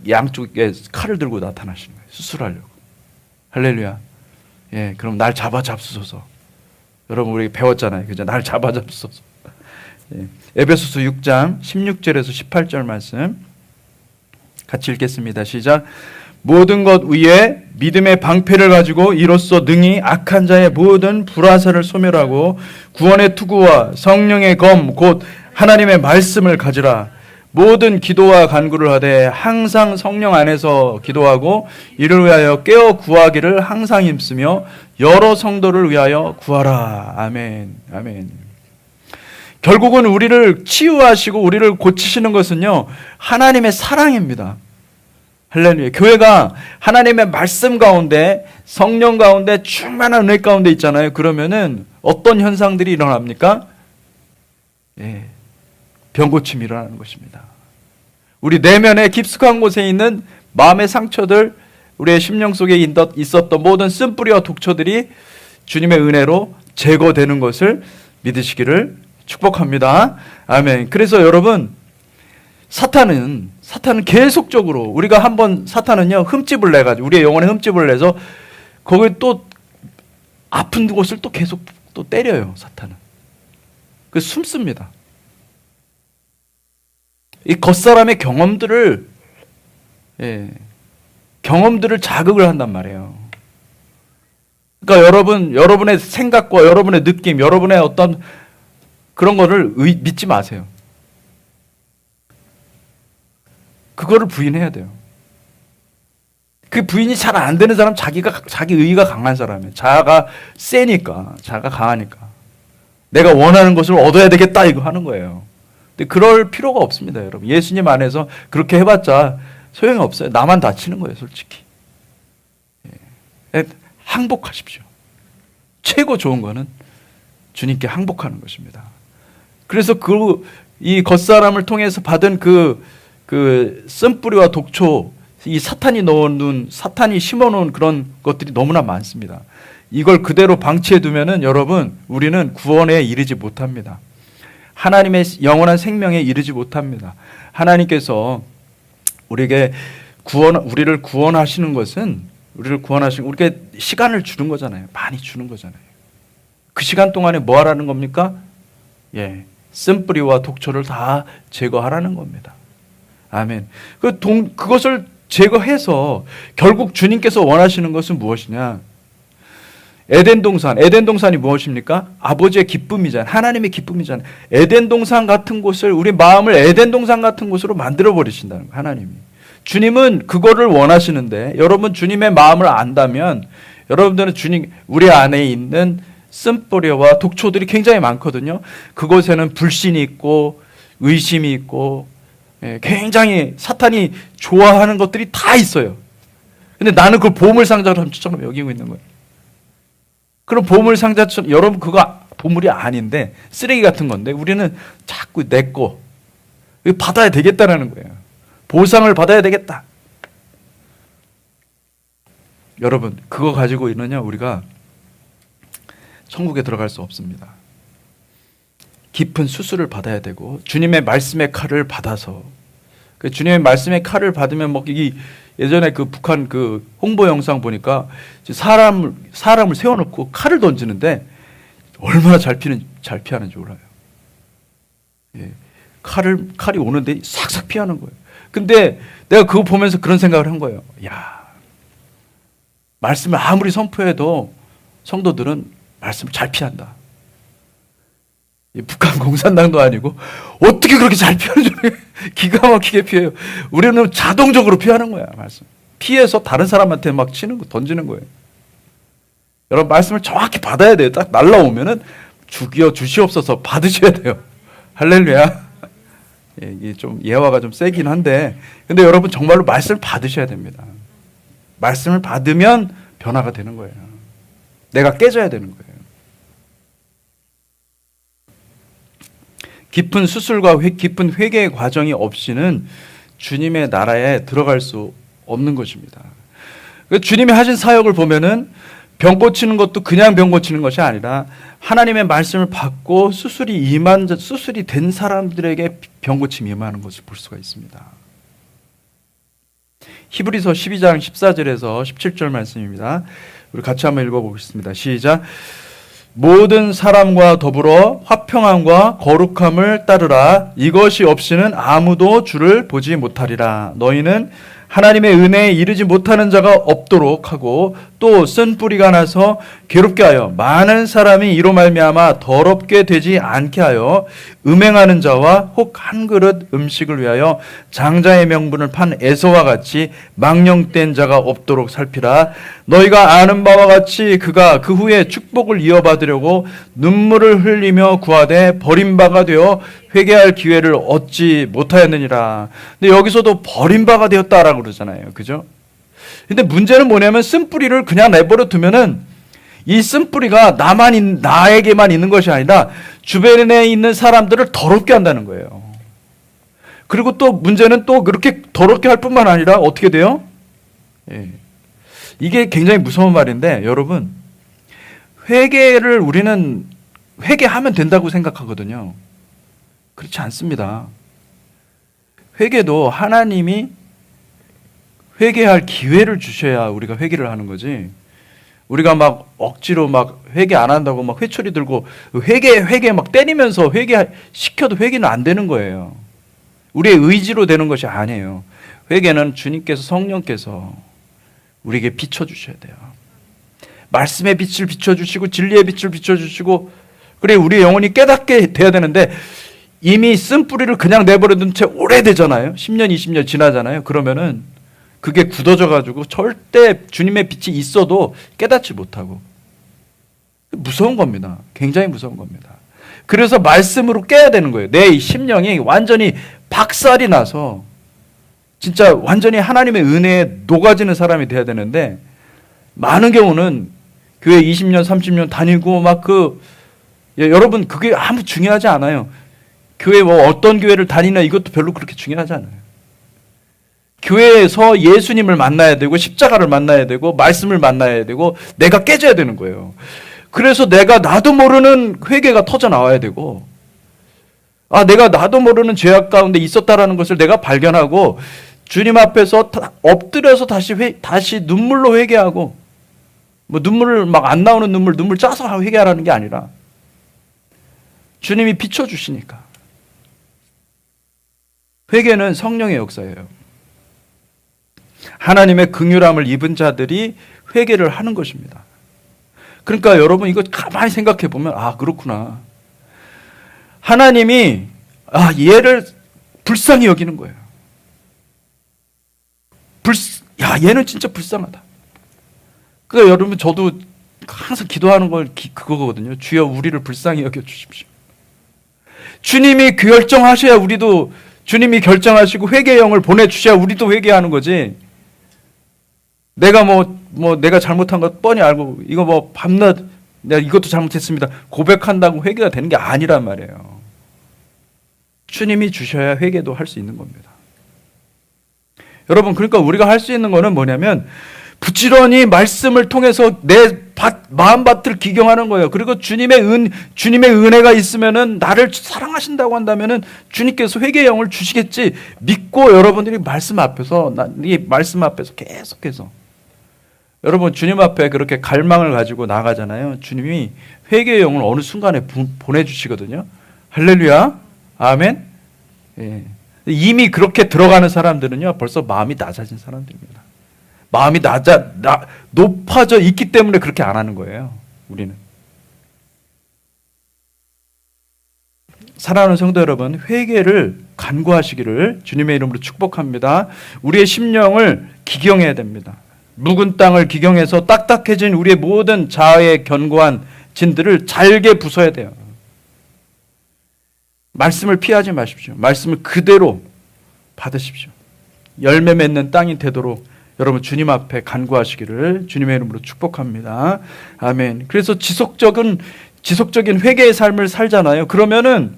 Speaker 1: 양쪽에 칼을 들고 나타나시는 거예요. 수술하려고. 할렐루야. 예, 그럼 날 잡아잡수소서. 여러분 우리 배웠잖아요. 그죠? 날 잡아잡수소서. 예. 에베소서 6장 16절에서 18절 말씀 같이 읽겠습니다. 시작. 모든 것 위에 믿음의 방패를 가지고 이로써 능히 악한 자의 모든 불화살을 소멸하고 구원의 투구와 성령의 검 곧 하나님의 말씀을 가지라. 모든 기도와 간구를 하되 항상 성령 안에서 기도하고 이를 위하여 깨어 구하기를 항상 힘쓰며 여러 성도를 위하여 구하라. 아멘. 아멘. 결국은 우리를 치유하시고 우리를 고치시는 것은요, 하나님의 사랑입니다. 할렐루야. 교회가 하나님의 말씀 가운데, 성령 가운데, 충만한 은혜 가운데 있잖아요. 그러면은 어떤 현상들이 일어납니까? 예, 병고침이 일어나는 것입니다. 우리 내면에 깊숙한 곳에 있는 마음의 상처들, 우리의 심령 속에 있었던 모든 쓴뿌리와 독초들이 주님의 은혜로 제거되는 것을 믿으시기를 축복합니다. 아멘. 그래서 여러분, 사탄은 계속적으로 우리가 한번 사탄은요 흠집을 내가지고 우리의 영혼에 흠집을 내서 거기 또 아픈 곳을 또 계속 또 때려요. 사탄은 그 숨습니다. 이 겉사람의 경험들을 자극을 한단 말이에요. 그러니까 여러분의 생각과 여러분의 느낌, 여러분의 어떤 그런 거를 믿지 마세요. 그거를 부인해야 돼요. 그 부인이 잘 안 되는 사람, 자기 의의가 강한 사람이에요. 자아가 세니까, 자아가 강하니까. 내가 원하는 것을 얻어야 되겠다, 이거 하는 거예요. 근데 그럴 필요가 없습니다, 여러분. 예수님 안에서 그렇게 해봤자 소용이 없어요. 나만 다치는 거예요, 솔직히. 항복하십시오. 최고 좋은 거는 주님께 항복하는 것입니다. 그래서 이 겉사람을 통해서 받은 그 쓴뿌리와 독초, 이 사탄이 심어놓은 그런 것들이 너무나 많습니다. 이걸 그대로 방치해 두면은 여러분, 우리는 구원에 이르지 못합니다. 하나님의 영원한 생명에 이르지 못합니다. 하나님께서 우리를 구원하시는 것은, 우리에게 시간을 주는 거잖아요. 많이 주는 거잖아요. 그 시간 동안에 뭐 하라는 겁니까? 예, 쓴뿌리와 독초를 다 제거하라는 겁니다. 아멘. 그것을 제거해서 결국 주님께서 원하시는 것은 무엇이냐? 에덴 동산이 무엇입니까? 아버지의 기쁨이잖아요. 하나님의 기쁨이잖아요. 에덴 동산 같은 곳을, 우리 마음을 에덴 동산 같은 곳으로 만들어 버리신다는 거예요. 하나님이. 주님은 그거를 원하시는데, 여러분 주님의 마음을 안다면, 여러분들은 우리 안에 있는 쓴뿌리와 독초들이 굉장히 많거든요. 그곳에는 불신이 있고 의심이 있고 굉장히 사탄이 좋아하는 것들이 다 있어요. 근데 나는 그걸 보물상자처럼 여기고 있는 거예요. 그럼 보물상자처럼, 여러분 그거 보물이 아닌데 쓰레기 같은 건데 우리는 자꾸 내 거 받아야 되겠다라는 거예요. 보상을 받아야 되겠다. 여러분 그거 가지고 있느냐 우리가 천국에 들어갈 수 없습니다. 깊은 수술을 받아야 되고 주님의 말씀의 칼을 받아서, 주님의 말씀의 칼을 받으면 예전에 그 북한 그 홍보 영상 보니까 사람을 세워놓고 칼을 던지는데 얼마나 잘 피하는지 몰라요. 예, 칼이 오는데 싹싹 피하는 거예요. 근데 내가 그거 보면서 그런 생각을 한 거예요. 야, 말씀을 아무리 선포해도 성도들은 말씀을 잘 피한다. 북한 공산당도 아니고 어떻게 그렇게 잘 피하는지 기가 막히게 피해요. 우리는 자동적으로 피하는 거야. 말씀 피해서 다른 사람한테 막 던지는 거예요. 여러분 말씀을 정확히 받아야 돼요. 딱 날라오면은 죽여 주시옵소서 받으셔야 돼요. 할렐루야. 이게 좀 예화가 좀 세긴 한데, 근데 여러분 정말로 말씀을 받으셔야 됩니다. 말씀을 받으면 변화가 되는 거예요. 내가 깨져야 되는 거예요. 깊은 수술과 깊은 회개의 과정이 없이는 주님의 나라에 들어갈 수 없는 것입니다. 주님이 하신 사역을 보면은 병 고치는 것도 그냥 병 고치는 것이 아니라 하나님의 말씀을 받고 수술이 된 사람들에게 병 고침이 임하는 것을 볼 수가 있습니다. 히브리서 12장 14절에서 17절 말씀입니다. 우리 같이 한번 읽어보겠습니다. 시작. 모든 사람과 더불어 화평함과 거룩함을 따르라. 이것이 없이는 아무도 주를 보지 못하리라. 너희는 하나님의 은혜에 이르지 못하는 자가 없도록 하고 또 쓴 뿌리가 나서 괴롭게 하여 많은 사람이 이로 말미암아 더럽게 되지 않게 하여 음행하는 자와 혹 한 그릇 음식을 위하여 장자의 명분을 판 에서와 같이 망령된 자가 없도록 살피라. 너희가 아는 바와 같이 그가 그 후에 축복을 이어받으려고 눈물을 흘리며 구하되 버림바가 되어 회개할 기회를 얻지 못하였느니라. 근데 여기서도 버림바가 되었다라고 그러잖아요. 그죠? 근데 문제는 뭐냐면 쓴뿌리를 그냥 내버려 두면은 이 쓴뿌리가 나에게만 있는 것이 아니라 주변에 있는 사람들을 더럽게 한다는 거예요. 그리고 또 문제는 또 그렇게 더럽게 할 뿐만 아니라 어떻게 돼요? 예. 이게 굉장히 무서운 말인데 여러분, 회개를 우리는 회개하면 된다고 생각하거든요. 그렇지 않습니다. 회개도 하나님이 회개할 기회를 주셔야 우리가 회개를 하는 거지. 우리가 막 억지로 막 회개 안 한다고 막 회초리 들고 회개 막 때리면서 회개 시켜도 회개는 안 되는 거예요. 우리의 의지로 되는 것이 아니에요. 회개는 주님께서, 성령께서 우리에게 비춰주셔야 돼요. 말씀의 빛을 비춰주시고 진리의 빛을 비춰주시고, 그래 우리의 영혼이 깨닫게 돼야 되는데 이미 쓴 뿌리를 그냥 내버려둔 채 오래되잖아요. 10년 20년 지나잖아요. 그러면은 그게 굳어져 가지고 절대 주님의 빛이 있어도 깨닫지 못하고, 무서운 겁니다. 굉장히 무서운 겁니다. 그래서 말씀으로 깨야 되는 거예요. 내 심령이 완전히 박살이 나서 진짜 완전히 하나님의 은혜에 녹아지는 사람이 돼야 되는데, 많은 경우는 교회 20년 30년 다니고 막 여러분 그게 아무 중요하지 않아요. 교회 뭐 어떤 교회를 다니나 이것도 별로 그렇게 중요하지 않아요. 교회에서 예수님을 만나야 되고 십자가를 만나야 되고 말씀을 만나야 되고 내가 깨져야 되는 거예요. 그래서 내가 나도 모르는 회개가 터져 나와야 되고, 내가 나도 모르는 죄악 가운데 있었다라는 것을 내가 발견하고 주님 앞에서 엎드려서 다시 눈물로 회개하고, 뭐 눈물을 막 안 나오는 눈물 짜서 회개하라는 게 아니라 주님이 비춰주시니까. 회개는 성령의 역사예요. 하나님의 긍휼함을 입은 자들이 회개를 하는 것입니다. 그러니까 여러분 이거 가만히 생각해 보면 그렇구나. 하나님이 얘를 불쌍히 여기는 거예요. 얘는 진짜 불쌍하다. 그러니까 여러분 저도 항상 기도하는 걸 그거거든요. 주여 우리를 불쌍히 여겨 주십시오. 주님이 결정하셔야 우리도, 주님이 결정하시고 회개의 영을 보내주셔야 우리도 회개하는 거지. 내가 내가 잘못한 것 뻔히 알고 이거 뭐 밤낮 내가 이것도 잘못했습니다 고백한다고 회개가 되는 게 아니란 말이에요. 주님이 주셔야 회개도 할 수 있는 겁니다. 여러분, 그러니까 우리가 할 수 있는 거는 뭐냐면 부지런히 말씀을 통해서 내 마음밭을 기경하는 거예요. 그리고 주님의 은혜가 있으면은 나를 사랑하신다고 한다면은 주님께서 회개의 영을 주시겠지 믿고 여러분들이 말씀 앞에서 계속해서 여러분 주님 앞에 그렇게 갈망을 가지고 나가잖아요. 주님이 회개의 영을 어느 순간에 보내주시거든요. 할렐루야, 아멘. 예. 이미 그렇게 들어가는 사람들은요 벌써 마음이 낮아진 사람들입니다. 마음이 높아져 있기 때문에 그렇게 안 하는 거예요. 우리는. 사랑하는 성도 여러분, 회개를 간구하시기를 주님의 이름으로 축복합니다. 우리의 심령을 기경해야 됩니다. 묵은 땅을 기경해서 딱딱해진 우리의 모든 자아의 견고한 진들을 잘게 부숴야 돼요. 말씀을 피하지 마십시오. 말씀을 그대로 받으십시오. 열매 맺는 땅이 되도록 여러분 주님 앞에 간구하시기를 주님의 이름으로 축복합니다. 아멘. 그래서 지속적인 회개의 삶을 살잖아요. 그러면은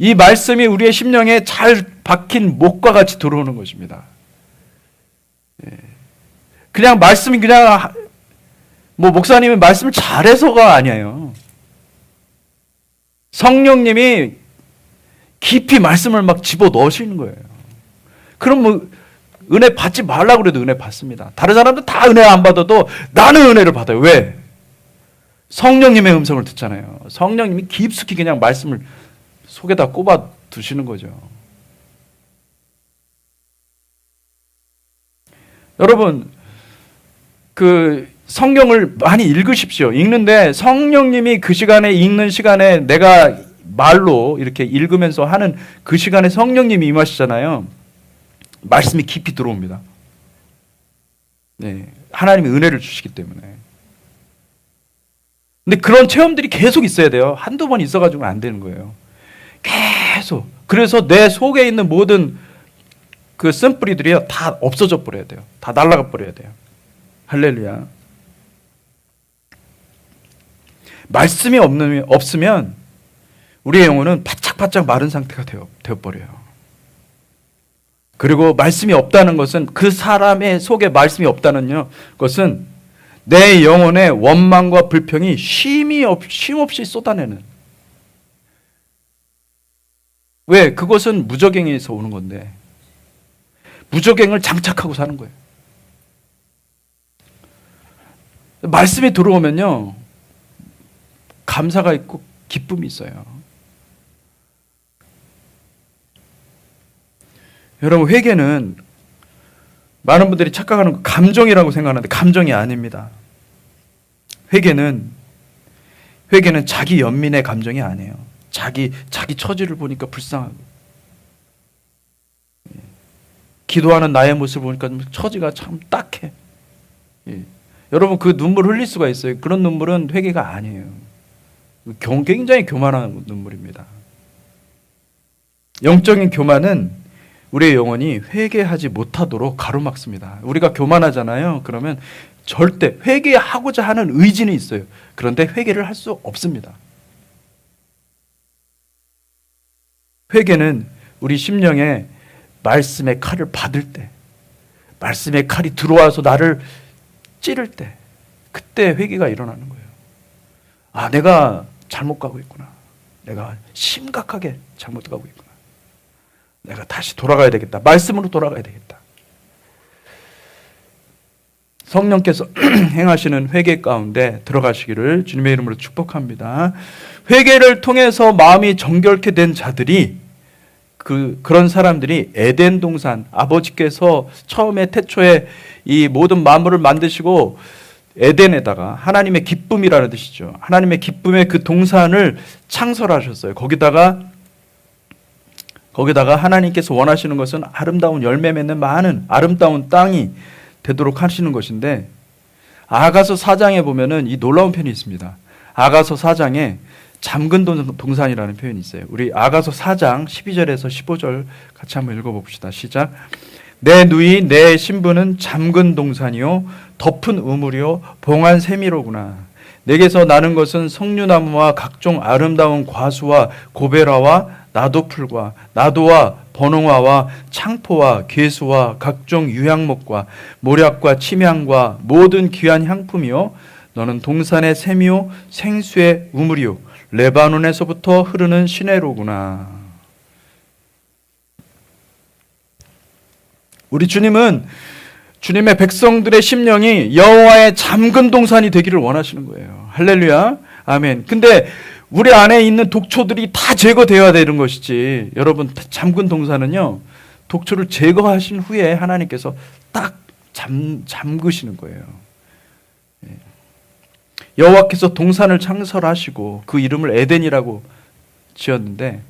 Speaker 1: 이 말씀이 우리의 심령에 잘 박힌 목과 같이 들어오는 것입니다. 그냥 말씀이 목사님이 말씀을 잘해서가 아니에요. 성령님이 깊이 말씀을 막 집어 넣으시는 거예요. 그럼 은혜 받지 말라고 그래도 은혜 받습니다. 다른 사람들 다 은혜 안 받아도 나는 은혜를 받아요. 왜? 성령님의 음성을 듣잖아요. 성령님이 깊숙이 그냥 말씀을 속에다 꼽아 두시는 거죠. 여러분, 그 성경을 많이 읽으십시오. 읽는데 성령님이 그 시간에 읽는 시간에 내가 말로 이렇게 읽으면서 하는 그 시간에 성령님이 임하시잖아요. 말씀이 깊이 들어옵니다. 네, 하나님이 은혜를 주시기 때문에. 근데 그런 체험들이 계속 있어야 돼요. 한두 번 있어가지고는 안 되는 거예요. 계속. 그래서 내 속에 있는 모든 그 쓴뿌리들이요, 다 없어져 버려야 돼요. 다 날아가 버려야 돼요. 할렐루야. 말씀이 없으면 우리의 영혼은 바짝바짝 마른 상태가 되어버려요. 그리고 말씀이 없다는 것은, 그 사람의 속에 말씀이 없다는 것은 내 영혼의 원망과 불평이 쉼없이 쏟아내는. 왜? 그것은 무저갱에서 오는 건데, 무저갱을 장착하고 사는 거예요. 말씀이 들어오면요, 감사가 있고 기쁨이 있어요. 여러분, 회개는 많은 분들이 착각하는 거 감정이라고 생각하는데 감정이 아닙니다. 회개는 자기 연민의 감정이 아니에요. 자기 처지를 보니까 불쌍하고, 기도하는 나의 모습을 보니까 처지가 참 딱해. 여러분, 그 눈물 흘릴 수가 있어요. 그런 눈물은 회개가 아니에요. 굉장히 교만한 눈물입니다. 영적인 교만은 우리의 영혼이 회개하지 못하도록 가로막습니다. 우리가 교만하잖아요. 그러면 절대 회개하고자 하는 의지는 있어요. 그런데 회개를 할 수 없습니다. 회개는 우리 심령에 말씀의 칼을 받을 때, 말씀의 칼이 들어와서 나를 찌를 때, 그때 회개가 일어나는 거예요. 아, 내가 잘못 가고 있구나. 내가 심각하게 잘못 가고 있구나. 내가 다시 돌아가야 되겠다. 말씀으로 돌아가야 되겠다. 성령께서 행하시는 회개 가운데 들어가시기를 주님의 이름으로 축복합니다. 회개를 통해서 마음이 정결케 된 자들이, 그런 사람들이 에덴 동산, 아버지께서 처음에 태초에 이 모든 만물을 만드시고 에덴에다가 하나님의 기쁨이라는 뜻이죠. 하나님의 기쁨의 그 동산을 창설하셨어요. 거기다가 하나님께서 원하시는 것은 아름다운 열매 맺는 많은 아름다운 땅이 되도록 하시는 것인데, 아가서 4장에 보면은 이 놀라운 편이 있습니다. 아가서 4장에 잠근 동산이라는 표현이 있어요. 우리 아가서 4장 12절에서 15절 같이 한번 읽어봅시다. 시작. 내 누이 내 신부는 잠근 동산이요 덮은 우물이요 봉한 세미로구나. 내게서 나는 것은 석류나무와 각종 아름다운 과수와 고베라와 나도풀과 나도와 번홍화와 창포와 괴수와 각종 유향목과 모략과 침향과 모든 귀한 향품이요 너는 동산의 샘이요 생수의 우물이요 레바논에서부터 흐르는 시내로구나. 우리 주님은 주님의 백성들의 심령이 여호와의 잠근 동산이 되기를 원하시는 거예요. 할렐루야. 아멘. 근데 우리 안에 있는 독초들이 다 제거되어야 되는 것이지. 여러분, 잠근 동산은요, 독초를 제거하신 후에 하나님께서 딱 잠그시는 거예요. 여호와께서 동산을 창설하시고 그 이름을 에덴이라고 지었는데,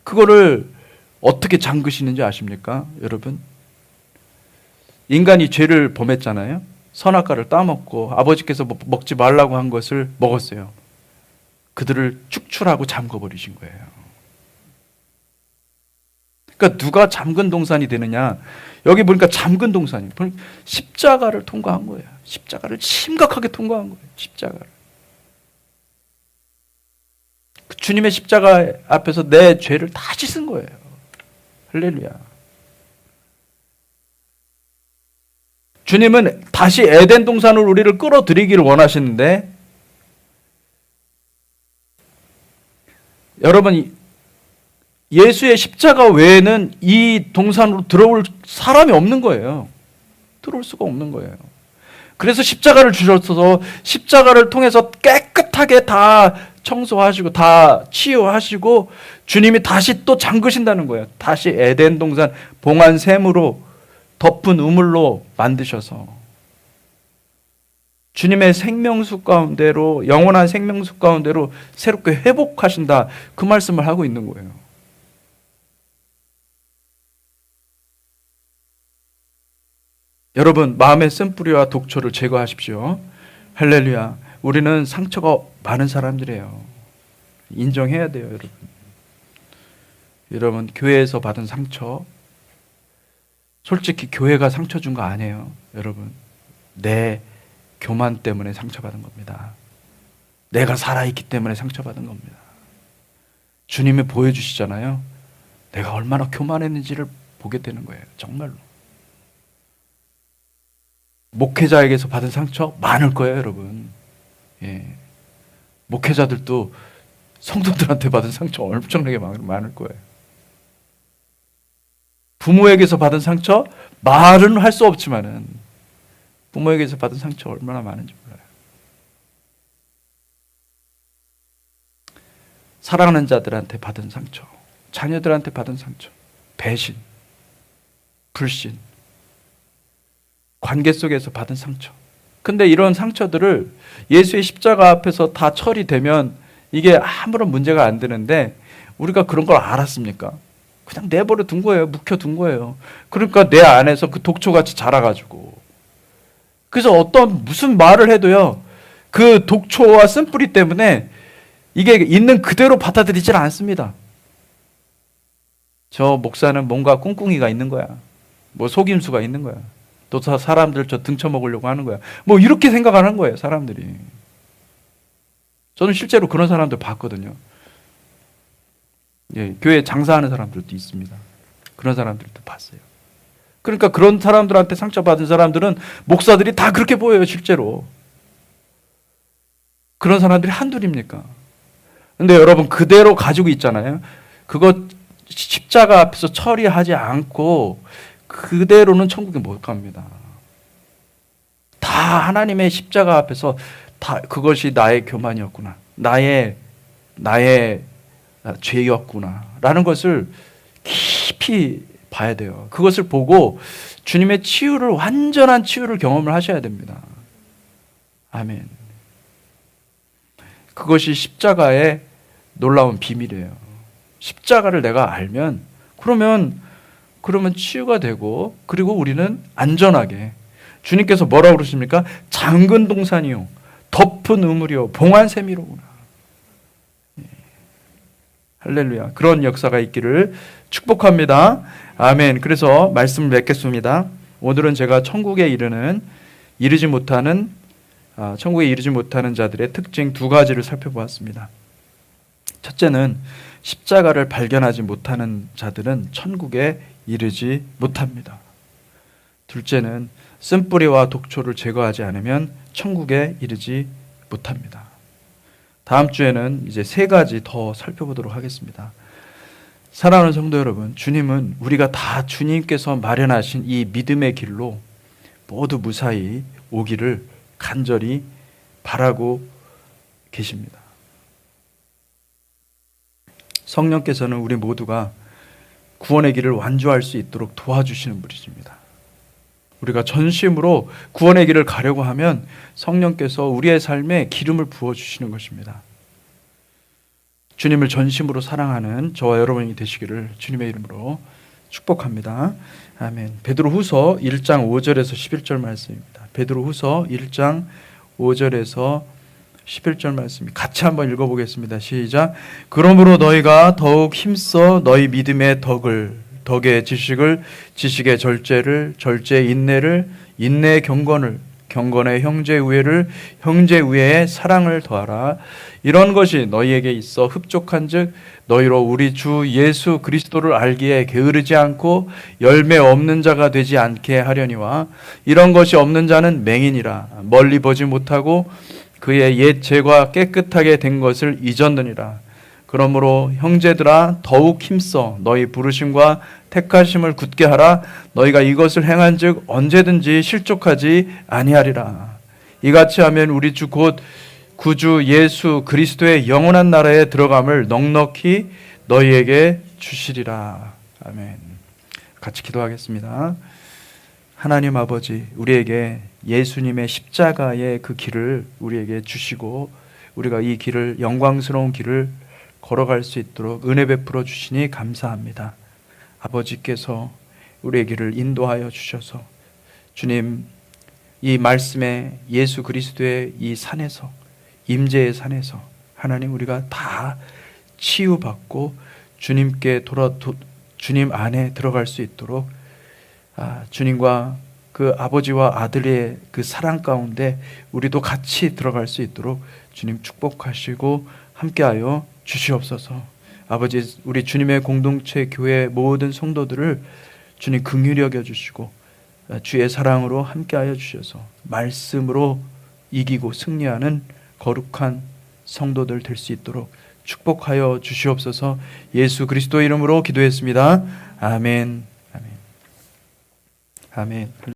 Speaker 1: 그거를 어떻게 잠그시는지 아십니까? 여러분, 인간이 죄를 범했잖아요. 선악과를 따먹고 아버지께서 먹지 말라고 한 것을 먹었어요. 그들을 축출하고 잠궈버리신 거예요. 그러니까 누가 잠근 동산이 되느냐? 여기 보니까 잠근 동산이 십자가를 통과한 거예요. 십자가를 심각하게 통과한 거예요. 십자가를. 그 주님의 십자가 앞에서 내 죄를 다 씻은 거예요. 할렐루야. 주님은 다시 에덴 동산으로 우리를 끌어들이기를 원하시는데, 여러분, 예수의 십자가 외에는 이 동산으로 들어올 사람이 없는 거예요. 들어올 수가 없는 거예요. 그래서 십자가를 주셔서 십자가를 통해서 깨끗하게 다 청소하시고 다 치유하시고 주님이 다시 또 잠그신다는 거예요. 다시 에덴 동산 봉한 샘으로 덮은 우물로 만드셔서 주님의 생명수 가운데로, 영원한 생명수 가운데로 새롭게 회복하신다, 그 말씀을 하고 있는 거예요. 여러분, 마음의 쓴뿌리와 독초를 제거하십시오. 할렐루야. 우리는 상처가 많은 사람들이에요. 인정해야 돼요, 여러분. 여러분, 교회에서 받은 상처, 솔직히 교회가 상처 준 거 아니에요. 여러분, 내 교만 때문에 상처받은 겁니다. 내가 살아있기 때문에 상처받은 겁니다. 주님이 보여주시잖아요. 내가 얼마나 교만했는지를 보게 되는 거예요. 정말로. 목회자에게서 받은 상처 많을 거예요, 여러분. 예. 목회자들도 성도들한테 받은 상처 엄청나게 많을 거예요. 부모에게서 받은 상처 말은 할 수 없지만은 부모에게서 받은 상처 얼마나 많은지 몰라요. 사랑하는 자들한테 받은 상처, 자녀들한테 받은 상처, 배신, 불신, 관계 속에서 받은 상처. 근데 이런 상처들을 예수의 십자가 앞에서 다 처리되면 이게 아무런 문제가 안 되는데, 우리가 그런 걸 알았습니까? 그냥 내버려 둔 거예요. 묵혀둔 거예요. 그러니까 내 안에서 그 독초같이 자라가지고, 그래서 무슨 말을 해도요, 그 독초와 쓴뿌리 때문에 이게 있는 그대로 받아들이질 않습니다. 저 목사는 뭔가 꿍꿍이가 있는 거야. 뭐 속임수가 있는 거야. 또 사람들 저 등쳐먹으려고 하는 거야. 뭐 이렇게 생각하는 거예요, 사람들이. 저는 실제로 그런 사람들 봤거든요. 예, 교회 장사하는 사람들도 있습니다. 그런 사람들도 봤어요. 그러니까 그런 사람들한테 상처받은 사람들은 목사들이 다 그렇게 보여요, 실제로. 그런 사람들이 한둘입니까? 근데 여러분, 그대로 가지고 있잖아요. 그거 십자가 앞에서 처리하지 않고 그대로는 천국에 못 갑니다. 다 하나님의 십자가 앞에서 다 그것이 나의 교만이었구나, 나의 죄였구나 라는 것을 깊이 봐야 돼요. 그것을 보고 주님의 치유를, 완전한 치유를 경험을 하셔야 됩니다. 아멘. 그것이 십자가의 놀라운 비밀이에요. 십자가를 내가 알면 그러면 치유가 되고, 그리고 우리는 안전하게, 주님께서 뭐라고 그러십니까? 잠근 동산이요, 덮은 우물이요, 봉한 샘이로구나. 할렐루야. 그런 역사가 있기를 축복합니다. 아멘. 그래서 말씀을 맺겠습니다. 오늘은 제가 천국에 이르지 못하는 자들의 특징 두 가지를 살펴보았습니다. 첫째는 십자가를 발견하지 못하는 자들은 천국에 이르지 못합니다. 둘째는 쓴뿌리와 독초를 제거하지 않으면 천국에 이르지 못합니다. 다음 주에는 이제 세 가지 더 살펴보도록 하겠습니다. 사랑하는 성도 여러분, 주님은 우리가 다 주님께서 마련하신 이 믿음의 길로 모두 무사히 오기를 간절히 바라고 계십니다. 성령께서는 우리 모두가 구원의 길을 완주할 수 있도록 도와주시는 분이십니다. 우리가 전심으로 구원의 길을 가려고 하면 성령께서 우리의 삶에 기름을 부어주시는 것입니다. 주님을 전심으로 사랑하는 저와 여러분이 되시기를 주님의 이름으로 축복합니다. 아멘. 베드로후서 1장 5절에서 11절 말씀입니다. 베드로후서 1장 5절에서 11절 말씀 같이 한번 읽어보겠습니다. 시작. 그러므로 너희가 더욱 힘써 너희 믿음의 덕의 지식을, 지식의 절제를, 절제의 인내를, 인내의 경건을, 경건의 형제 우애를, 형제 우애의 사랑을 더하라. 이런 것이 너희에게 있어 흡족한즉 너희로 우리 주 예수 그리스도를 알기에 게으르지 않고 열매 없는 자가 되지 않게 하려니와, 이런 것이 없는 자는 맹인이라 멀리 보지 못하고 그의 옛 죄가 깨끗하게 된 것을 잊었느니라. 그러므로 형제들아 더욱 힘써 너희 부르심과 택하심을 굳게 하라. 너희가 이것을 행한즉 언제든지 실족하지 아니하리라. 이같이 하면 우리 주 곧 구주 예수 그리스도의 영원한 나라에 들어감을 넉넉히 너희에게 주시리라. 아멘. 같이 기도하겠습니다. 하나님 아버지, 우리에게 예수님의 십자가의 그 길을 우리에게 주시고 우리가 이 길을, 영광스러운 길을 걸어갈 수 있도록 은혜 베풀어 주시니 감사합니다. 아버지께서 우리의 길을 인도하여 주셔서 주님, 이 말씀에 예수 그리스도의 이 산에서, 임재의 산에서 하나님 우리가 다 치유받고 주님 안에 들어갈 수 있도록 주님과 그 아버지와 아들의 그 사랑 가운데 우리도 같이 들어갈 수 있도록 주님 축복하시고 함께하여 주시옵소서. 아버지, 우리 주님의 공동체 교회 모든 성도들을 주님 긍휼히 여겨주시고 주의 사랑으로 함께하여 주셔서 말씀으로 이기고 승리하는 거룩한 성도들 될 수 있도록 축복하여 주시옵소서. 예수 그리스도 이름으로 기도했습니다. 아멘. 아멘. 아멘.